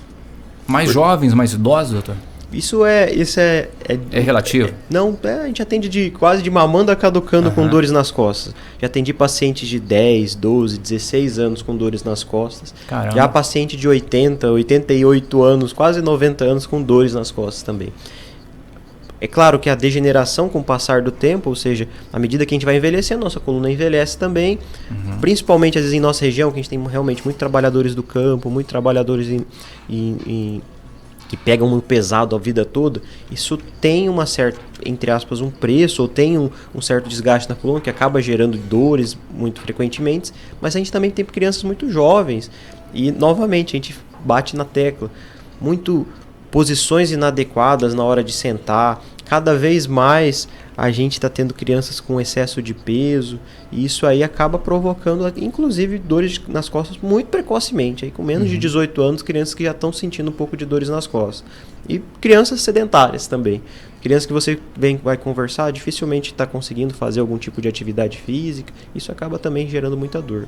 Mais jovens, mais idosos, doutor? Isso é relativo? Não, a gente atende quase de mamando a caducando com dores nas costas. Já atendi pacientes de 10, 12, 16 anos com dores nas costas. Caramba. Já paciente de 80, 88 anos, quase 90 anos com dores nas costas também. É claro que a degeneração com o passar do tempo, ou seja, à medida que a gente vai envelhecendo, a nossa coluna envelhece também. Principalmente às vezes em nossa região, que a gente tem realmente muitos trabalhadores do campo, muitos trabalhadores que pegam muito pesado a vida toda, isso tem uma certa, entre aspas, um preço, ou tem um certo desgaste na coluna, que acaba gerando dores muito frequentemente, mas a gente também tem crianças muito jovens, e novamente a gente bate na tecla, muito posições inadequadas na hora de sentar, cada vez mais a gente está tendo crianças com excesso de peso, e isso aí acaba provocando, inclusive, dores nas costas muito precocemente. Aí, com menos de 18 anos, crianças que já estão sentindo um pouco de dores nas costas. E crianças sedentárias também. Crianças que você vai conversar, dificilmente está conseguindo fazer algum tipo de atividade física. Isso acaba também gerando muita dor.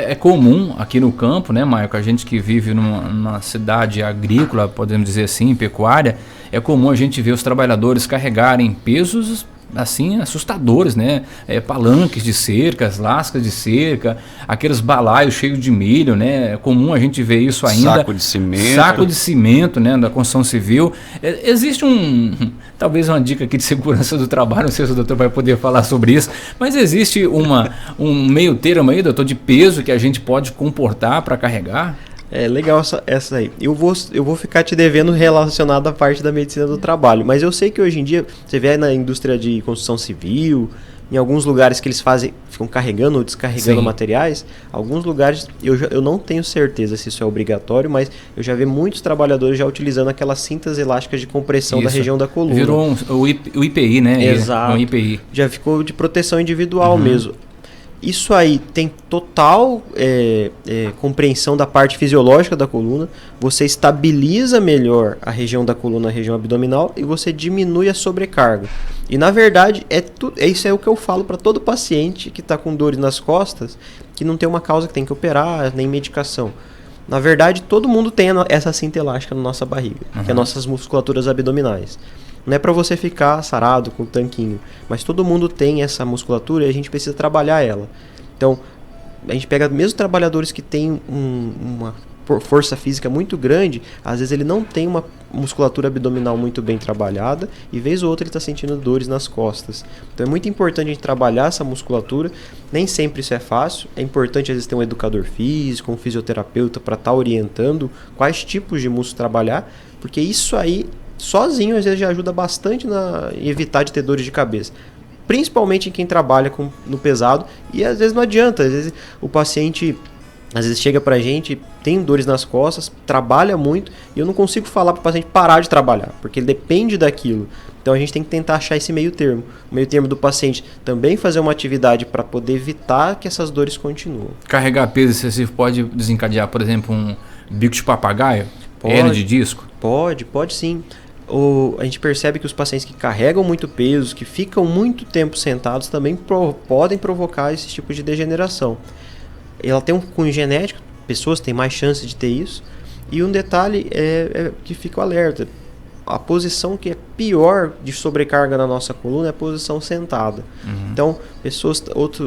É comum aqui no campo, né, Maico, a gente que vive numa cidade agrícola, podemos dizer assim, pecuária, é comum a gente ver os trabalhadores carregarem pesos assim assustadores, né? Palanques de cercas, lascas de cerca, aqueles balaios cheios de milho, né? É comum a gente ver isso ainda. Saco de cimento, né? Da construção civil. Existe talvez uma dica aqui de segurança do trabalho, não sei se o doutor vai poder falar sobre isso, mas existe um meio termo aí, doutor, de peso que a gente pode comportar para carregar? É legal essa aí. Eu vou ficar te devendo relacionado à parte da medicina do trabalho, mas eu sei que hoje em dia, você vê aí na indústria de construção civil, em alguns lugares que eles ficam carregando ou descarregando materiais, alguns lugares, eu não tenho certeza se isso é obrigatório, mas eu já vi muitos trabalhadores já utilizando aquelas cintas elásticas de compressão da região da coluna. Virou o IPI, né? Exato. Um IPI. Já ficou de proteção individual mesmo. Isso aí tem total compreensão da parte fisiológica da coluna, você estabiliza melhor a região da coluna, a região abdominal, e você diminui a sobrecarga. E na verdade, isso é o que eu falo para todo paciente que está com dores nas costas, que não tem uma causa que tem que operar, nem medicação. Na verdade, todo mundo tem essa cinta elástica na nossa barriga, que é nossas musculaturas abdominais. Não é para você ficar sarado com o tanquinho, mas todo mundo tem essa musculatura e a gente precisa trabalhar ela. Então, a gente pega mesmo trabalhadores que têm uma força física muito grande, às vezes ele não tem uma musculatura abdominal muito bem trabalhada e vez ou outra ele está sentindo dores nas costas. Então é muito importante a gente trabalhar essa musculatura, nem sempre isso é fácil, é importante às vezes ter um educador físico, um fisioterapeuta para estar orientando quais tipos de músculo trabalhar, porque isso aí sozinho às vezes já ajuda bastante em evitar de ter dores de cabeça, principalmente em quem trabalha no pesado, e às vezes não adianta, às vezes o paciente às vezes chega pra gente, tem dores nas costas, trabalha muito, e eu não consigo falar pro paciente parar de trabalhar, porque ele depende daquilo. Então a gente tem que tentar achar esse meio termo, o meio termo do paciente também fazer uma atividade para poder evitar que essas dores continuem. Carregar peso excessivo pode desencadear, por exemplo, um bico de papagaio? Hérnia de disco? Pode sim. A gente percebe que os pacientes que carregam muito peso, que ficam muito tempo sentados, também podem provocar esse tipo de degeneração. Ela tem um cunho genético, pessoas têm mais chance de ter isso. E um detalhe é que fica o alerta. A posição que é pior de sobrecarga na nossa coluna é a posição sentada. Então,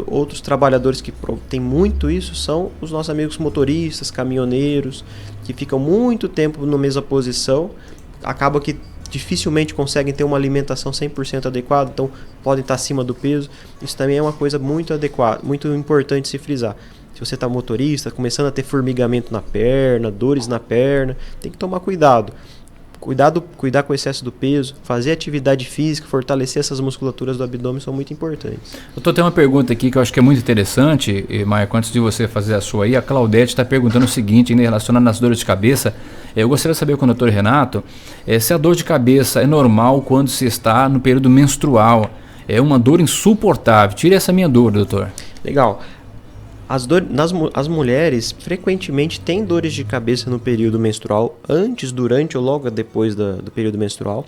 outros trabalhadores que têm muito isso são os nossos amigos motoristas, caminhoneiros, que ficam muito tempo na mesma posição, acaba que dificilmente conseguem ter uma alimentação 100% adequada, então podem estar acima do peso. Isso também é uma coisa muito adequada, muito importante se frisar. Se você está motorista, começando a ter formigamento na perna, dores na perna, tem que tomar cuidado. Cuidar com o excesso do peso, fazer atividade física, fortalecer essas musculaturas do abdômen são muito importantes. Doutor, tem uma pergunta aqui que eu acho que é muito interessante, Marco, antes de você fazer a sua aí, a Claudete está perguntando o seguinte, ainda relacionado às dores de cabeça. Eu gostaria de saber com o doutor Renato se a dor de cabeça é normal quando se está no período menstrual. É uma dor insuportável. Tire essa minha dor, doutor. Legal. As mulheres frequentemente têm dores de cabeça no período menstrual, antes, durante ou logo depois do período menstrual.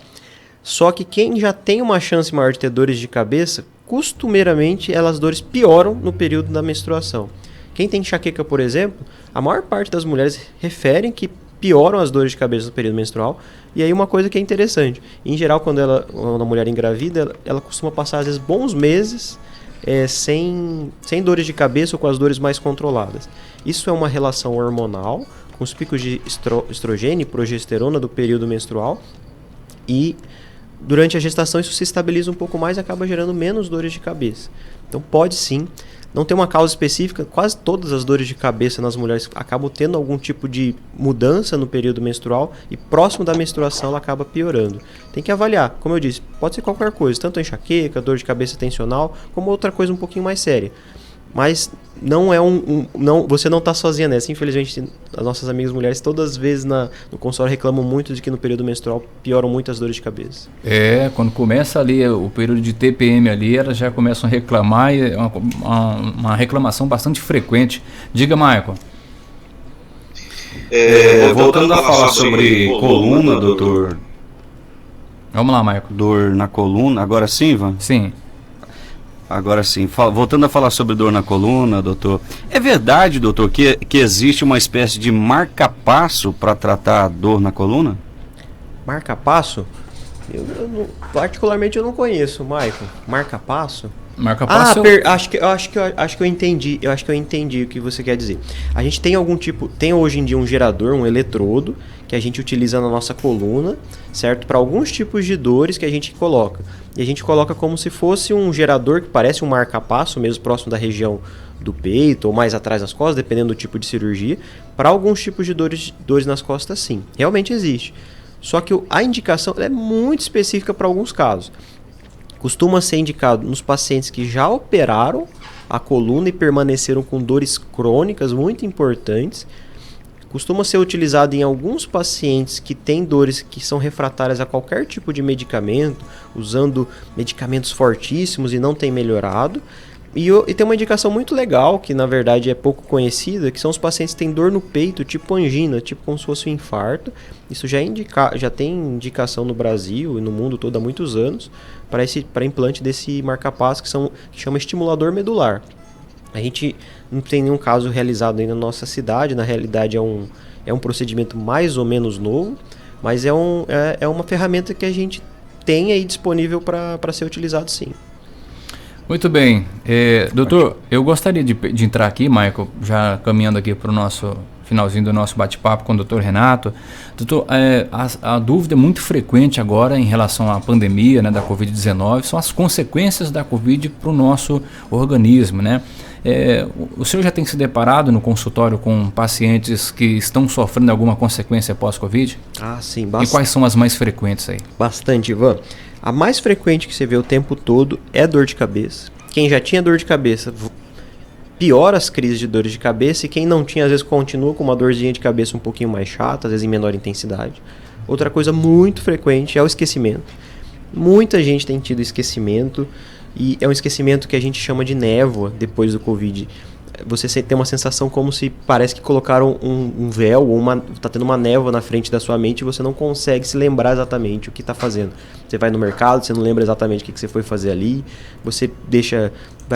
Só que quem já tem uma chance maior de ter dores de cabeça, costumeiramente as dores pioram no período da menstruação. Quem tem enxaqueca, por exemplo, a maior parte das mulheres referem que pioram as dores de cabeça no período menstrual. E aí uma coisa que é interessante, em geral quando a mulher engravida, ela costuma passar às vezes bons meses sem dores de cabeça ou com as dores mais controladas. Isso é uma relação hormonal com os picos de estrogênio e progesterona do período menstrual, e durante a gestação isso se estabiliza um pouco mais e acaba gerando menos dores de cabeça. Então pode sim, não tem uma causa específica, quase todas as dores de cabeça nas mulheres acabam tendo algum tipo de mudança no período menstrual, e próximo da menstruação ela acaba piorando. Tem que avaliar, como eu disse, pode ser qualquer coisa, tanto a enxaqueca, dor de cabeça tensional, como outra coisa um pouquinho mais séria. Mas não é você não está sozinha nessa. Infelizmente, as nossas amigas mulheres todas as vezes no consultório reclamam muito de que no período menstrual pioram muito as dores de cabeça. Quando começa ali o período de TPM ali, elas já começam a reclamar, e é uma reclamação bastante frequente. Diga, Michael. Voltando a falar sobre coluna, doutor. Vamos lá, Michael. Dor na coluna, agora sim, Ivan? Sim. Agora sim, voltando a falar sobre dor na coluna, doutor, é verdade, doutor, que existe uma espécie de marca-passo para tratar a dor na coluna? Marca-passo? Particularmente eu não conheço, Michael. Marca-passo? Marca-passo. Acho que eu entendi. Eu acho que eu entendi o que você quer dizer. A gente tem tem hoje em dia um gerador, um eletrodo, que a gente utiliza na nossa coluna, certo? Para alguns tipos de dores que a gente coloca. E a gente coloca como se fosse um gerador que parece um marca-passo, mesmo próximo da região do peito ou mais atrás nas costas, dependendo do tipo de cirurgia. Para alguns tipos de dores nas costas, sim, realmente existe. Só que a indicação é muito específica para alguns casos. Costuma ser indicado nos pacientes que já operaram a coluna e permaneceram com dores crônicas muito importantes. Costuma ser utilizado em alguns pacientes que têm dores que são refratárias a qualquer tipo de medicamento, usando medicamentos fortíssimos e não tem melhorado. E tem uma indicação muito legal, que na verdade é pouco conhecida, que são os pacientes que têm dor no peito, tipo angina, tipo como se fosse um infarto. Isso já tem indicação no Brasil e no mundo todo há muitos anos para implante desse marca-passo que chama estimulador medular. A gente não tem nenhum caso realizado ainda na nossa cidade, na realidade é um procedimento mais ou menos novo, mas é uma ferramenta que a gente tem aí disponível para ser utilizado sim. Muito bem. Doutor, eu gostaria de entrar aqui, Michael, já caminhando aqui para o nosso finalzinho do nosso bate-papo com o doutor Renato. Doutor, a dúvida muito frequente agora em relação à pandemia, né, da Covid-19 são as consequências da Covid para o nosso organismo, né? O senhor já tem se deparado no consultório com pacientes que estão sofrendo alguma consequência pós-Covid? Ah, sim, bastante. E quais são as mais frequentes aí? Bastante, Ivan. A mais frequente que você vê o tempo todo é dor de cabeça. Quem já tinha dor de cabeça piora as crises de dores de cabeça, e quem não tinha às vezes continua com uma dorzinha de cabeça um pouquinho mais chata, às vezes em menor intensidade. Outra coisa muito frequente é o esquecimento. Muita gente tem tido esquecimento, e é um esquecimento que a gente chama de névoa depois do Covid. Você tem uma sensação como se parece que colocaram um véu ou tá tendo uma névoa na frente da sua mente e você não consegue se lembrar exatamente o que está fazendo. Você vai no mercado, você não lembra exatamente o que você foi fazer ali, você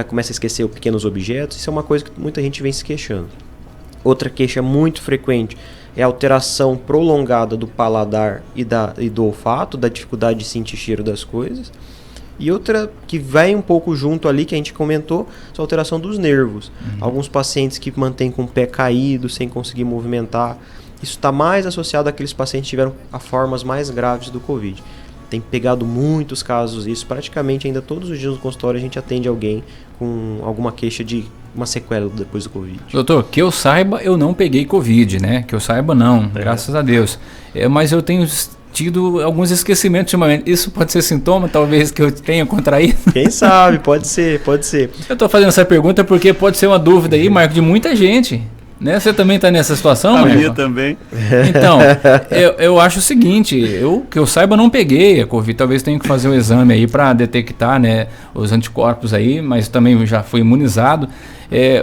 começa a esquecer pequenos objetos. Isso é uma coisa que muita gente vem se queixando. Outra queixa muito frequente é a alteração prolongada do paladar e do olfato, da dificuldade de sentir cheiro das coisas. E outra que vai um pouco junto ali, que a gente comentou, é a alteração dos nervos. Alguns pacientes que mantêm com o pé caído, sem conseguir movimentar. Isso está mais associado àqueles pacientes que tiveram as formas mais graves do Covid. Tem pegado muitos casos isso. Praticamente ainda todos os dias no consultório a gente atende alguém com alguma queixa de uma sequela depois do Covid. Doutor, que eu saiba, eu não peguei Covid, né? Que eu saiba não, graças a Deus. Mas eu tenho tido alguns esquecimentos ultimamente. Isso pode ser sintoma, talvez, que eu tenha contraído? Quem sabe, pode ser. Eu estou fazendo essa pergunta porque pode ser uma dúvida aí, Marco, de muita gente. Né? Você também está nessa situação, Marco? A minha também. Então, eu acho o seguinte, que eu saiba, não peguei a Covid. Talvez tenha que fazer o exame aí para detectar, né, os anticorpos aí, mas também já fui imunizado.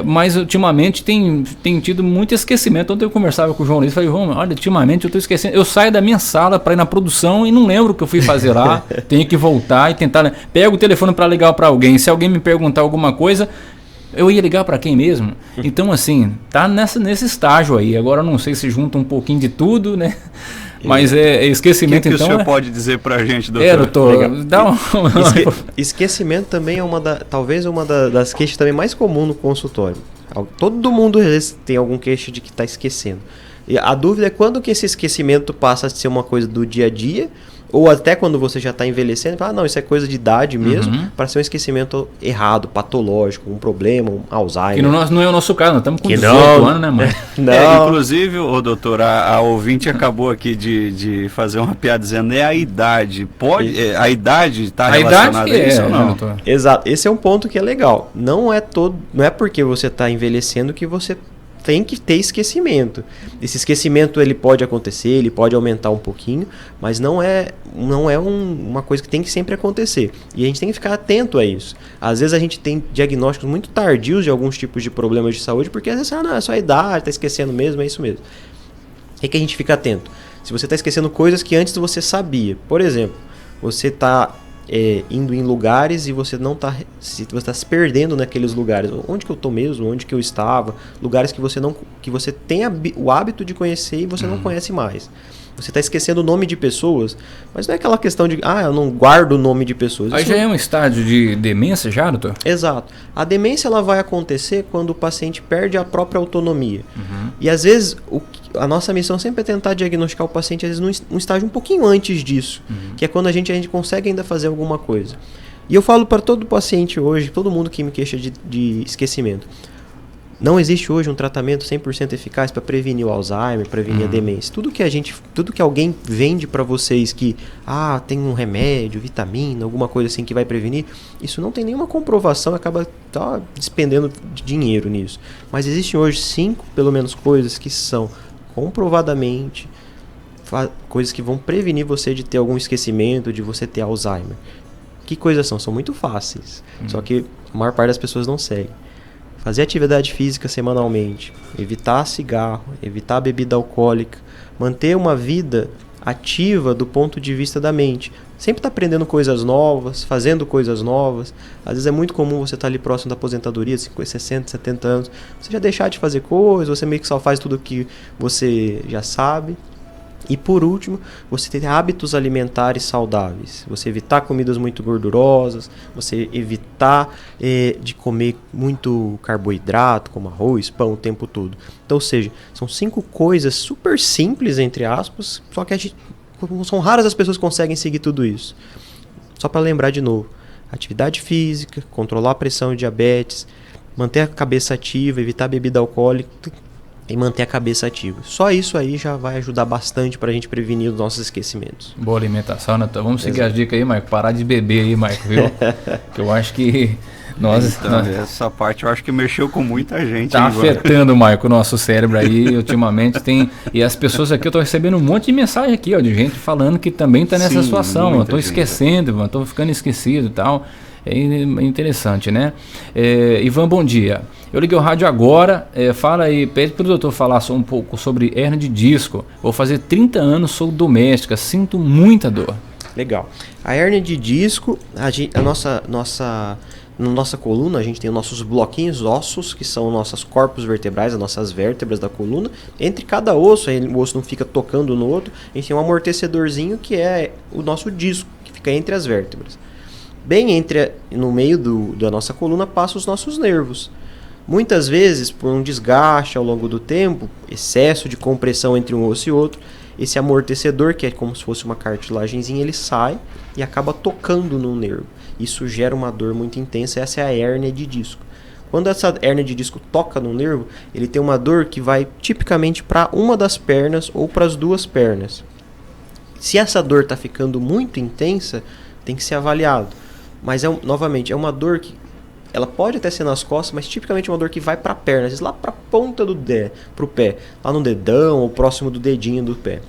Mas ultimamente tem tido muito esquecimento. Ontem eu conversava com o João Luiz e falei, João, olha, ultimamente eu estou esquecendo. Eu saio da minha sala para ir na produção e não lembro o que eu fui fazer lá. Tenho que voltar e tentar. Pego o telefone para ligar para alguém. Se alguém me perguntar alguma coisa, eu ia ligar para quem mesmo? Então, assim, tá nesse estágio aí. Agora eu não sei se junta um pouquinho de tudo, né? Mas esquecimento, que então... O que o senhor pode dizer pra gente, doutor? Doutor, dá esquecimento também é talvez uma das queixas também mais comuns no consultório. Todo mundo tem algum queixa de que está esquecendo. E a dúvida é quando que esse esquecimento passa a ser uma coisa do dia a dia, ou até quando você já está envelhecendo, fala, não, isso é coisa de idade mesmo, para ser um esquecimento errado, patológico, um problema, um Alzheimer. Que não é o nosso caso, nós estamos com 18 anos, né, mãe? Inclusive, doutor, a ouvinte acabou aqui de fazer uma piada dizendo, a idade. A idade está relacionada a isso ou não? Doutor? Exato, esse é um ponto que é legal. Não é porque você está envelhecendo que você tem que ter esquecimento. Esse esquecimento ele pode acontecer, ele pode aumentar um pouquinho, mas não é uma coisa que tem que sempre acontecer. E a gente tem que ficar atento a isso. Às vezes a gente tem diagnósticos muito tardios de alguns tipos de problemas de saúde, porque às vezes, não, é só a idade, está esquecendo mesmo, é isso mesmo. É que a gente fica atento. Se você está esquecendo coisas que antes você sabia, por exemplo, você está indo em lugares e você não está se perdendo naqueles lugares. Onde que eu estou mesmo? Onde que eu estava? Lugares que você tem o hábito de conhecer e você não conhece mais. Você está esquecendo o nome de pessoas, mas não é aquela questão de, eu não guardo o nome de pessoas. Aí já é um estágio de demência já, doutor? Exato. A demência ela vai acontecer quando o paciente perde a própria autonomia. E às vezes a nossa missão sempre é tentar diagnosticar o paciente, às vezes num estágio um pouquinho antes disso, que é quando a gente consegue ainda fazer alguma coisa. E eu falo para todo paciente hoje, todo mundo que me queixa de esquecimento, Não existe hoje um tratamento 100% eficaz para prevenir o Alzheimer, prevenir a demência. Tudo que alguém vende para vocês que tem um remédio, vitamina, alguma coisa assim que vai prevenir, isso não tem nenhuma comprovação, acaba despendendo de dinheiro nisso. Mas existem hoje 5, pelo menos, coisas que são comprovadamente coisas que vão prevenir você de ter algum esquecimento, de você ter Alzheimer. Que coisas são? São muito fáceis. Só que a maior parte das pessoas não segue. Fazer atividade física semanalmente, evitar cigarro, evitar bebida alcoólica, manter uma vida ativa do ponto de vista da mente. Sempre está aprendendo coisas novas, fazendo coisas novas. Às vezes é muito comum você estar ali próximo da aposentadoria, 50, 60, 70 anos. Você já deixar de fazer coisas, você meio que só faz tudo que você já sabe. E por último, você ter hábitos alimentares saudáveis. Você evitar comidas muito gordurosas, você evitar de comer muito carboidrato, como arroz, pão, o tempo todo. Então, ou seja, são 5 coisas super simples, entre aspas, só que são raras as pessoas que conseguem seguir tudo isso. Só para lembrar de novo, atividade física, controlar a pressão e diabetes, manter a cabeça ativa, evitar bebida alcoólica e manter a cabeça ativa. Só isso aí já vai ajudar bastante pra gente prevenir os nossos esquecimentos. Boa alimentação, né? Vamos seguir as dicas aí, Maico. Parar de beber aí, Maico, viu? Que eu acho que essa parte eu acho que mexeu com muita gente. Tá afetando, Maico, o nosso cérebro aí, ultimamente tem... E as pessoas aqui, eu tô recebendo um monte de mensagem aqui, de gente falando que também tá nessa situação. Eu tô esquecendo, eu tô ficando esquecido e tal. É interessante, né? Ivan, bom dia. Eu liguei o rádio agora, fala aí, pede para o doutor falar um pouco sobre hernia de disco. Vou fazer 30 anos, sou doméstica, sinto muita dor. Legal. A hernia de disco, na nossa coluna, a gente tem os nossos bloquinhos ossos, que são nossos corpos vertebrais, as nossas vértebras da coluna. Entre cada osso, o osso não fica tocando no outro, a gente tem um amortecedorzinho que é o nosso disco, que fica entre as vértebras. Bem no meio da nossa coluna passam os nossos nervos. Muitas vezes, por um desgaste ao longo do tempo, excesso de compressão entre um osso e outro, esse amortecedor, que é como se fosse uma cartilagenzinha, ele sai e acaba tocando no nervo. Isso gera uma dor muito intensa, essa é a hérnia de disco. Quando essa hérnia de disco toca no nervo, ele tem uma dor que vai tipicamente para uma das pernas ou para as 2 pernas. Se essa dor está ficando muito intensa, tem que ser avaliado. Mas, novamente, é uma dor que ela pode até ser nas costas, mas tipicamente é uma dor que vai para a perna, às vezes lá para a ponta pro pé, lá no dedão ou próximo do dedinho do pé.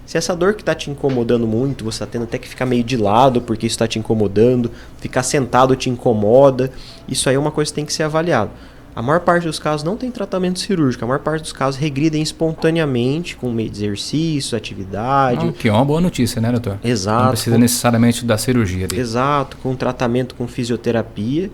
Se essa dor que está te incomodando muito, você está tendo até que ficar meio de lado porque isso está te incomodando, ficar sentado te incomoda, isso aí é uma coisa que tem que ser avaliado. A maior parte dos casos não tem tratamento cirúrgico, a maior parte dos casos regridem espontaneamente com meio de exercício, atividade. Que é uma boa notícia, né, doutor? Exato. Não precisa necessariamente da cirurgia dele. Exato, com tratamento com fisioterapia,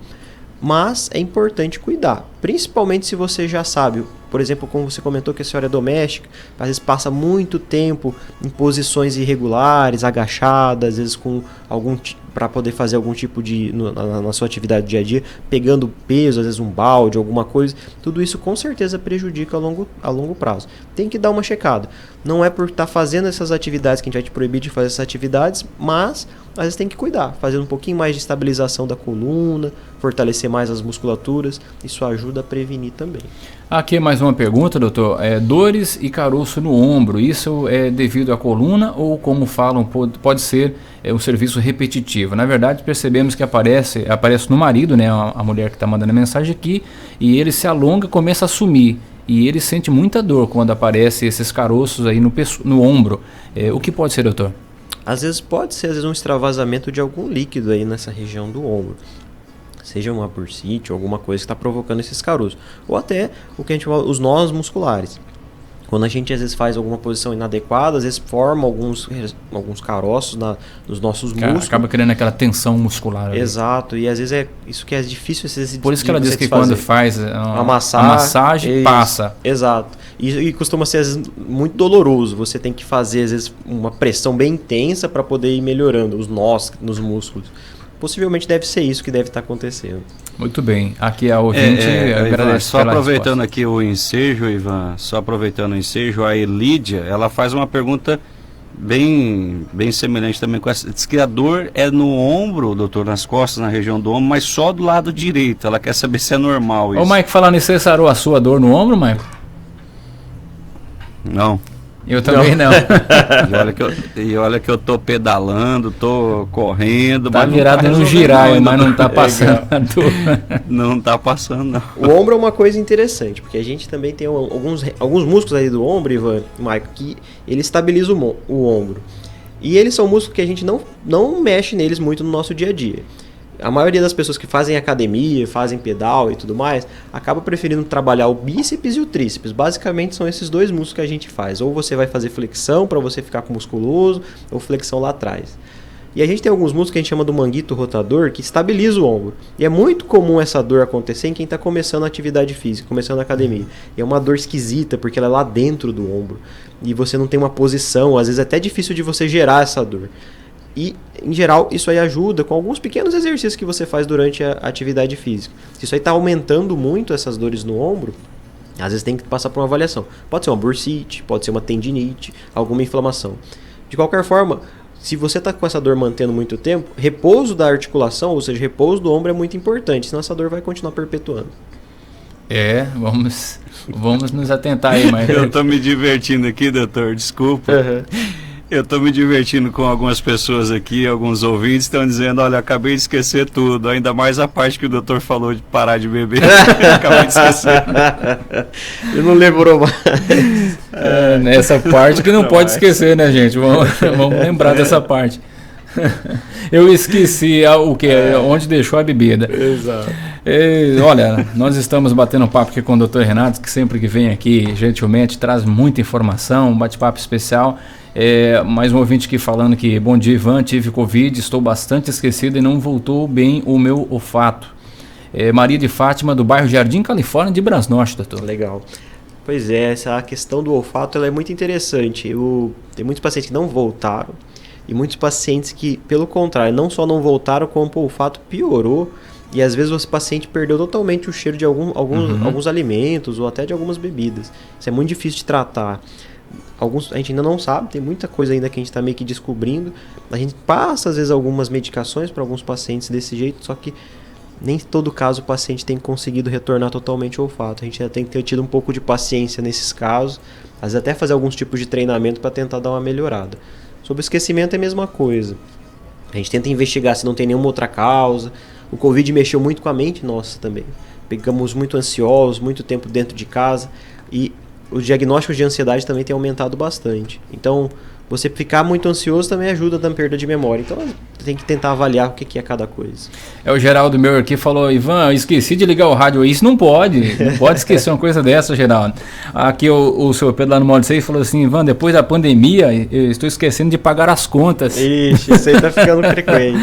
mas é importante cuidar, principalmente se você já sabe, por exemplo, como você comentou que a senhora é doméstica, às vezes passa muito tempo em posições irregulares, agachada, às vezes com para poder fazer algum tipo de, na sua atividade do dia a dia, pegando peso, às vezes um balde, alguma coisa, tudo isso com certeza prejudica a longo prazo. Tem que dar uma checada. Não é por estar fazendo essas atividades que a gente vai te proibir de fazer essas atividades, mas às vezes tem que cuidar, fazendo um pouquinho mais de estabilização da coluna, fortalecer mais as musculaturas, isso ajuda a prevenir também. Aqui mais uma pergunta, doutor. Dores e caroço no ombro, isso é devido à coluna ou, como falam, pode ser um serviço repetitivo? Na verdade, percebemos que aparece no marido, né, a mulher que está mandando a mensagem aqui, e ele se alonga, começa a sumir. E ele sente muita dor quando aparecem esses caroços aí no ombro. O que pode ser, doutor? Às vezes pode ser um extravasamento de algum líquido aí nessa região do ombro. Seja uma bursite ou alguma coisa que está provocando esses caroços. Ou até o que a gente chama os nós musculares. Quando a gente às vezes faz alguma posição inadequada, às vezes forma alguns caroços nos nossos músculos. Acaba criando aquela tensão muscular. Exato, e às vezes isso que é difícil. Por isso que ela diz que quando faz a massagem passa. Exato, e costuma ser às vezes muito doloroso. Você tem que fazer às vezes uma pressão bem intensa para poder ir melhorando os nós nos músculos. Possivelmente deve ser isso que deve estar acontecendo. Muito bem. Aqui a ouvinte agradece. Só aproveitando aqui o ensejo, Ivan, a Lídia, ela faz uma pergunta bem semelhante também com essa. Diz que a dor é no ombro, doutor, nas costas, na região do ombro, mas só do lado direito. Ela quer saber se é normal isso. Ô, Mike, falando nisso, você sarou a sua dor no ombro, Mike? Não. Eu também não. E olha que eu tô pedalando, tô correndo. Tá mas virado no giraia, mas não tá passando a dor. Não tá passando, não. O ombro é uma coisa interessante, porque a gente também tem alguns músculos aí do ombro, Ivan, Maico, que ele estabiliza o ombro. E eles são músculos que a gente não mexe neles muito no nosso dia a dia. A maioria das pessoas que fazem academia, fazem pedal e tudo mais, acaba preferindo trabalhar o bíceps e o tríceps. Basicamente são esses dois músculos que a gente faz. Ou você vai fazer flexão para você ficar com musculoso, ou flexão lá atrás. E a gente tem alguns músculos que a gente chama do manguito rotador, que estabiliza o ombro. E é muito comum essa dor acontecer em quem está começando a atividade física, começando a academia. E é uma dor esquisita, porque ela é lá dentro do ombro. E você não tem uma posição, às vezes é até difícil de você gerar essa dor. E, em geral, isso aí ajuda com alguns pequenos exercícios que você faz durante a atividade física. Se isso aí está aumentando muito essas dores no ombro, às vezes tem que passar por uma avaliação. Pode ser uma bursite, pode ser uma tendinite, alguma inflamação. De qualquer forma, se você está com essa dor mantendo muito tempo, repouso da articulação, ou seja, repouso do ombro é muito importante, senão essa dor vai continuar perpetuando. Vamos nos atentar aí, mas eu tô me divertindo aqui, doutor, desculpa. Eu estou me divertindo com algumas pessoas aqui, alguns ouvintes estão dizendo, olha, acabei de esquecer tudo, ainda mais a parte que o doutor falou de parar de beber. Acabei de esquecer. Eu não lembrou mais. Nessa parte que não pode esquecer, né, gente? Vamos lembrar dessa parte. Eu esqueci o que? Onde deixou a bebida. Exato. Olha, nós estamos batendo um papo aqui com o Dr. Renato, que sempre que vem aqui, gentilmente, traz muita informação, um bate-papo especial. Mais um ouvinte aqui falando que, bom dia, Ivan, tive Covid, estou bastante esquecido e não voltou bem o meu olfato. Maria de Fátima, do bairro Jardim Califórnia, de Brasnorte, doutor. Legal. Pois é, essa questão do olfato ela é muito interessante. Tem muitos pacientes que não voltaram e muitos pacientes que, pelo contrário, não só não voltaram, como o olfato piorou. E às vezes o paciente perdeu totalmente o cheiro de alguns alimentos ou até de algumas bebidas. Isso é muito difícil de tratar. A gente ainda não sabe, tem muita coisa ainda que a gente está meio que descobrindo. A gente passa às vezes algumas medicações para alguns pacientes desse jeito, só que nem em todo caso o paciente tem conseguido retornar totalmente o olfato. A gente já tem que ter tido um pouco de paciência nesses casos, às vezes até fazer alguns tipos de treinamento para tentar dar uma melhorada. Sobre o esquecimento é a mesma coisa. A gente tenta investigar se não tem nenhuma outra causa. O Covid mexeu muito com a mente nossa também. Ficamos muito ansiosos, muito tempo dentro de casa e os diagnósticos de ansiedade também têm aumentado bastante. Então, você ficar muito ansioso também ajuda na perda de memória. Então, tem que tentar avaliar o que é cada coisa. O Geraldo meu aqui falou, Ivan, eu esqueci de ligar o rádio. Isso não pode esquecer uma coisa dessa, Geraldo. Aqui o seu Pedro lá no Módulo 6 falou assim, Ivan, depois da pandemia, eu estou esquecendo de pagar as contas. Ixi, isso aí tá ficando frequente.